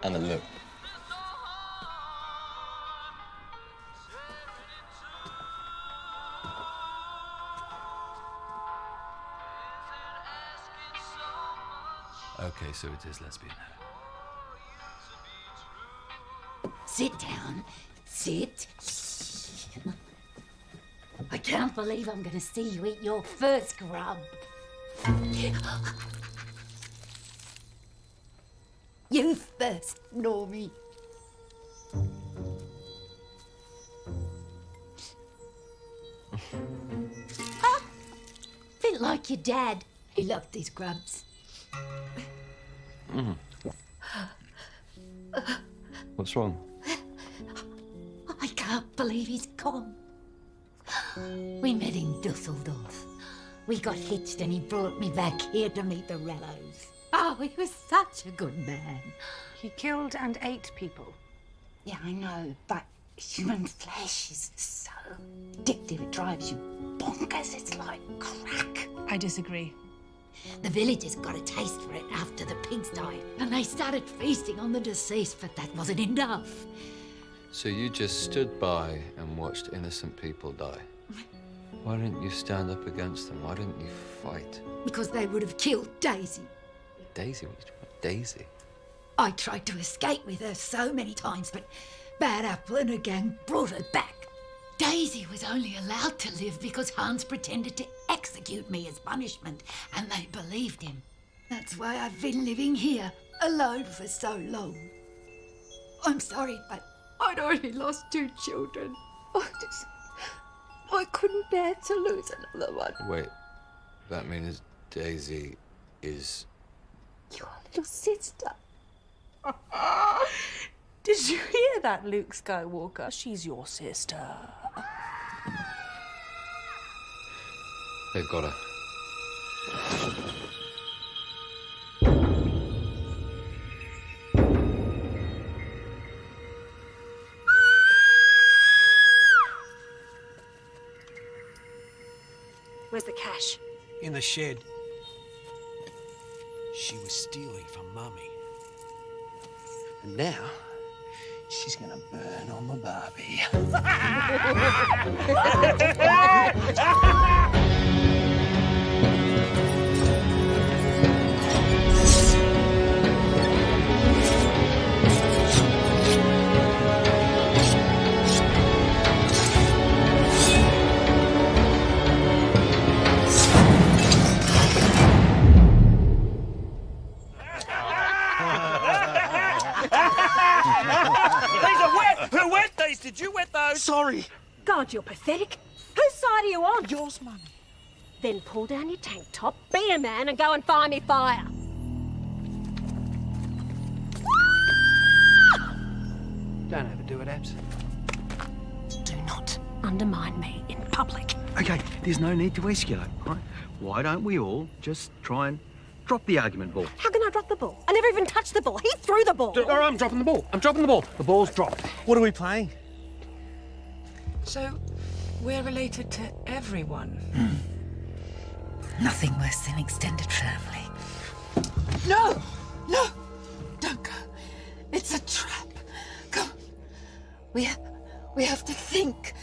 And then look. Okay, so it is lesbian. Sit down. Sit. I can't believe I'm going to see you eat your first grub. You first, Normie. Bit like your dad. He loved his grubs. What's wrong? I can't believe he's gone. We met in Dusseldorf. We got hitched and he brought me back here to meet the Rellows. Oh, he was such a good man. He killed and ate people. Yeah, I know, but human flesh is so addictive. It drives you bonkers. It's like crack. I disagree. The villagers got a taste for it after the pigs died, and they started feasting on the deceased, but that wasn't enough. So you just stood by and watched innocent people die? Why didn't you stand up against them? Why didn't you fight? Because they would have killed Daisy. Daisy? What are you talking about? Daisy? I tried to escape with her so many times, but Bad Apple and her gang brought her back. Daisy was only allowed to live because Hans pretended to execute me as punishment, and they believed him. That's why I've been living here, alone for so long. I'm sorry, but I'd already lost 2 children. I couldn't bear to lose another one. Wait, that means Daisy is... Your little sister. Did you hear that, Luke Skywalker? She's your sister. They've got her. Where's the cash? In the shed. She was stealing from Mummy. And now, she's gonna burn on the Barbie. These are wet! Who wet these? Did you wet those? Sorry. God, you're pathetic. Whose side are you on? Yours, Mummy. Then pull down your tank top, be a man, and go and find me fire. Don't overdo it, Abs. Do not undermine me in public. Okay, there's no need to escalate, right? Why don't we all just try and drop the argument ball? How can I drop the ball? I never even touched the ball. He threw the ball. I'm dropping the ball. I'm dropping the ball. The ball's dropped. What are we playing? So, we're related to everyone. Nothing worse than extended family. No! No! Don't go. It's a trap. Come. We have to think.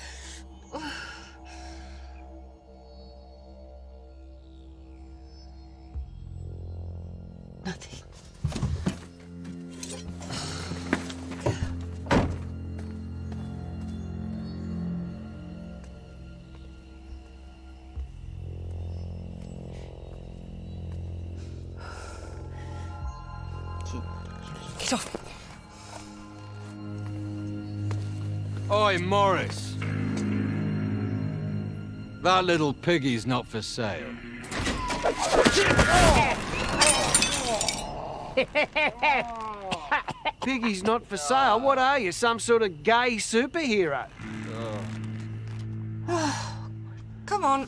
Nothing. Get off. Oi, Morris. That little piggy's not for sale. Piggy's not for sale. What are you, some sort of gay superhero? Come on.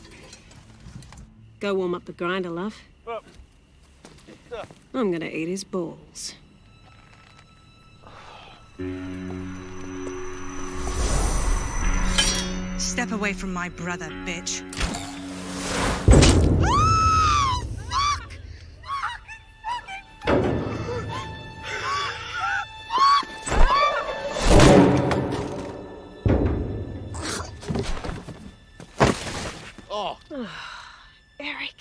Go warm up the grinder, love. I'm gonna eat his balls. Step away from my brother, bitch. Oh. Eric.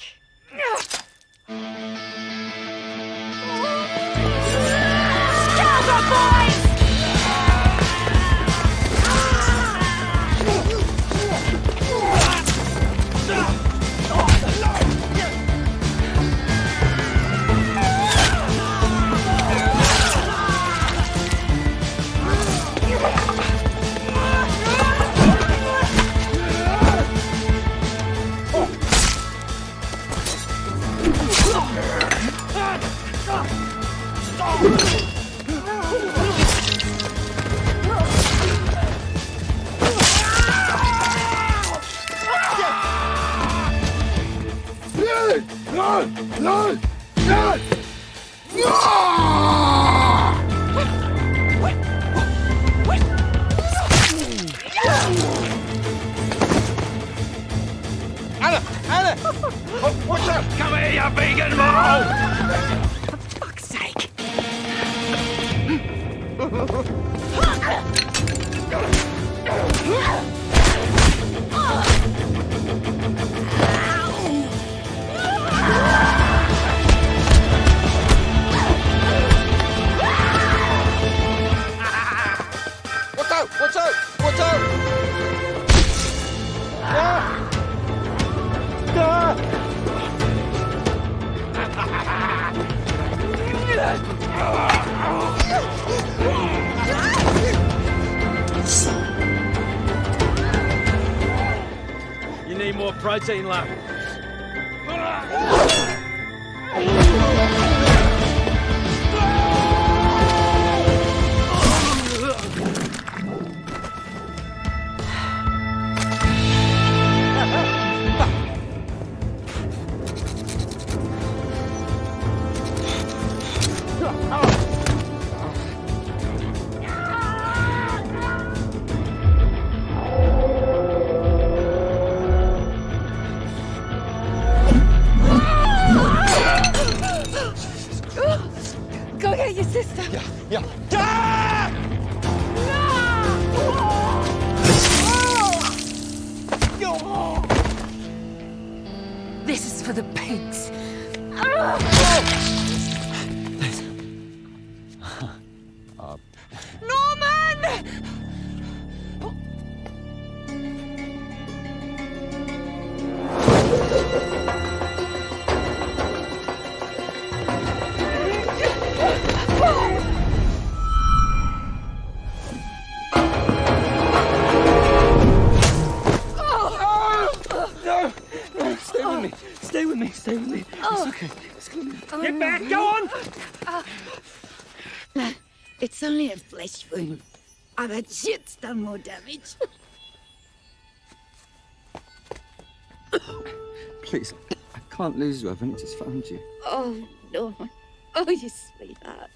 Anna! Anna! What's up? Come here, you vegan mole! For fuck's sake! Watch out! Watch out! Watch out! You need more protein, love. Go get your sister. Yeah. This is for the pigs. Norman! No! Stay with me. Stay with me. Stay with me. It's okay. It's gonna be... Get back! Go on! It's only a flesh wound. I've had shit's done more damage. Please, I can't lose you. I've only just found you. Oh, Norman. Oh, you sweetheart.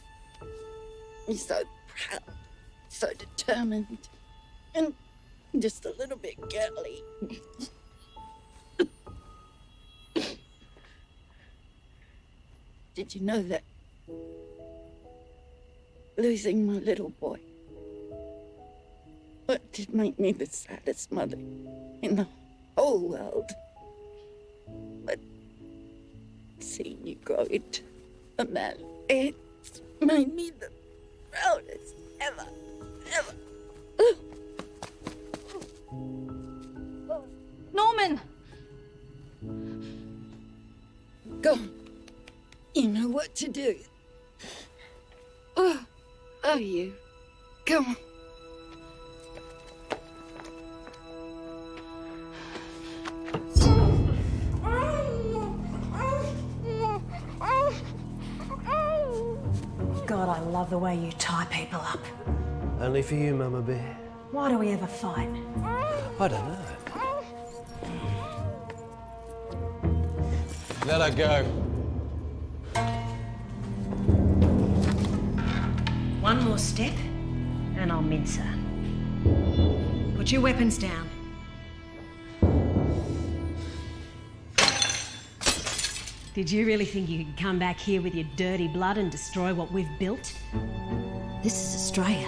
You're so proud, so determined, and just a little bit girly. Did you know that losing my little boy, what did make me the saddest mother in the whole world? But seeing you grow into a man, it made me the proudest ever. Norman! Go on. You know what to do. Oh, you. Come on. God, I love the way you tie people up. Only for you, Mama Bear. Why do we ever fight? I don't know. Let her go. One more step, and I'll mince her. Put your weapons down. Did you really think you could come back here with your dirty blood and destroy what we've built? This is Australia.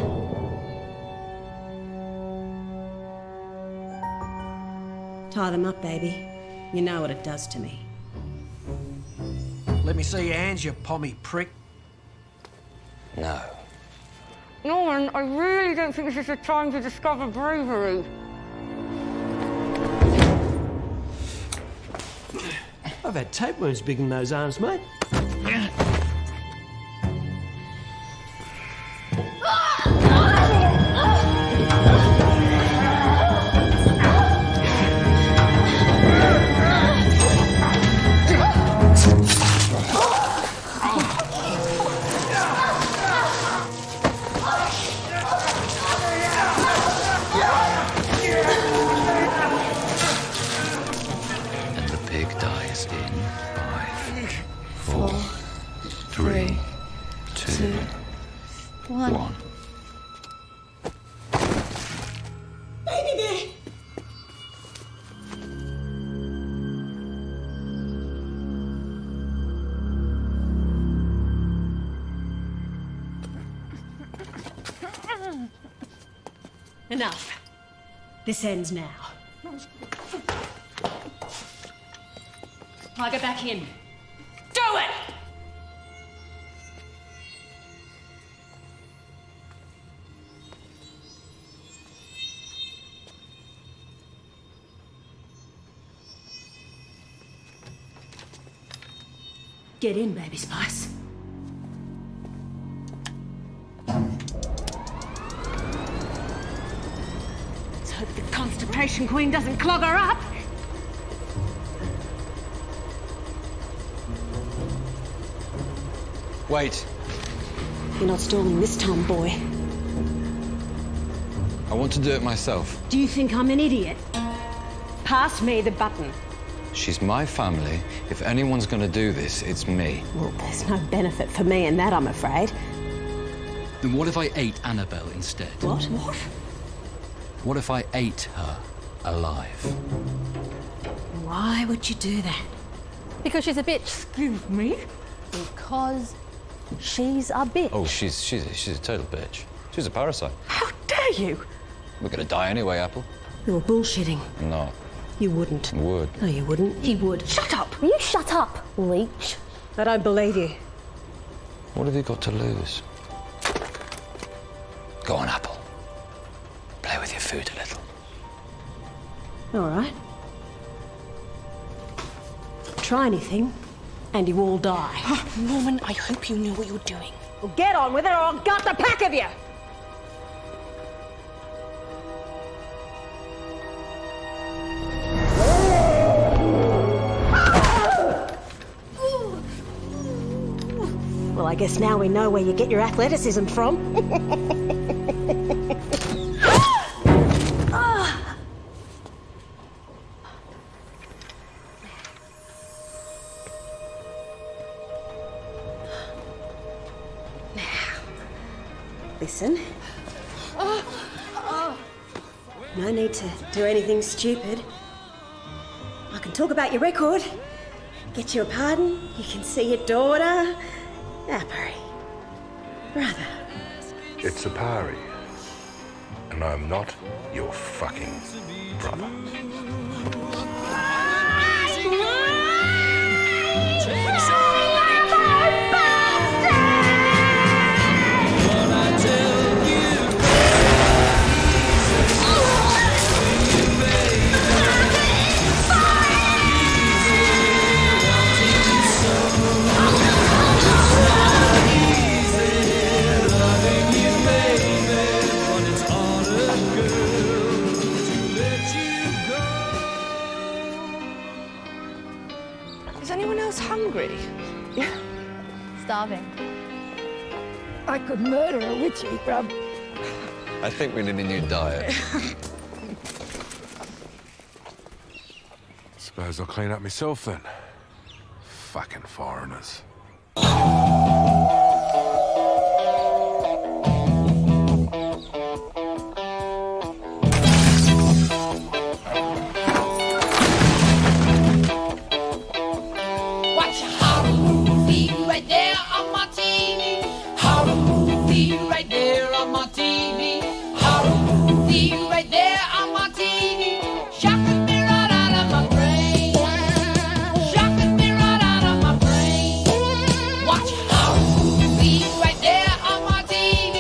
Tie them up, baby. You know what it does to me. Let me see your hands, you pommy prick. No. Norman, I really don't think this is the time to discover bravery. I've had tapeworms big in those arms, mate. And the pig dies in 5, on. Go on. Baby bear! Enough. This ends now. I'll get back in. Do it! Get in, Baby Spice. Let's hope the Constipation Queen doesn't clog her up. Wait. You're not stalling this time, boy. I want to do it myself. Do you think I'm an idiot? Pass me the button. She's my family. If anyone's going to do this, it's me. Well, there's no benefit for me in that, I'm afraid. Then what if I ate Annabelle instead? What? What if I ate her alive? Why would you do that? Because she's a bitch. Excuse me? Because she's a bitch. Oh, she's a total bitch. She's a parasite. How dare you? We're going to die anyway, Apple. You're bullshitting. No. You wouldn't. Would. No, you wouldn't. He would. Shut up! Will you shut up, leech? I don't believe you. What have you got to lose? Go on, Apple. Play with your food a little. All right. Try anything, and you all die. Norman, I hope you knew what you're doing. Well, get on with it, or I'll gut the pack of you! Well, I guess now we know where you get your athleticism from. Listen. No need to do anything stupid. I can talk about your record, get you a pardon, you can see your daughter. Apari. Brother. It's Apari. And I'm not your fucking brother. Is anyone else hungry? Starving. I could murder her with you, Grub. I think we need a new diet. Suppose I'll clean up myself then. Fucking foreigners. Watch a horror movie right there on my TV. Horror movie right there on my TV. Horror movie right there on my TV. Shocking me right out of my brain. Shocking me right out of my brain. Watch a horror movie right there on my TV.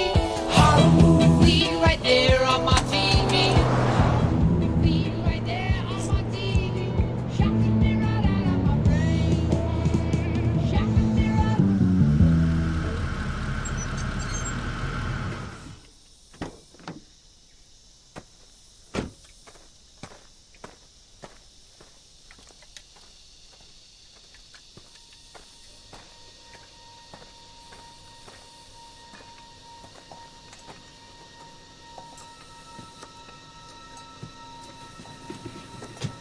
Horror movie right there on my TV. Movie right there on my TV. Shocking me right out of my brain. Shocking me right.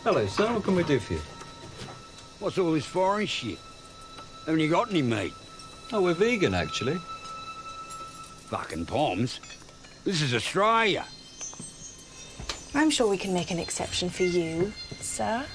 Hello, son. What can we do for you? What's all this foreign shit? Haven't you got any meat? Oh, we're vegan, actually. fucking Poms. This is Australia. I'm sure we can make an exception for you, sir.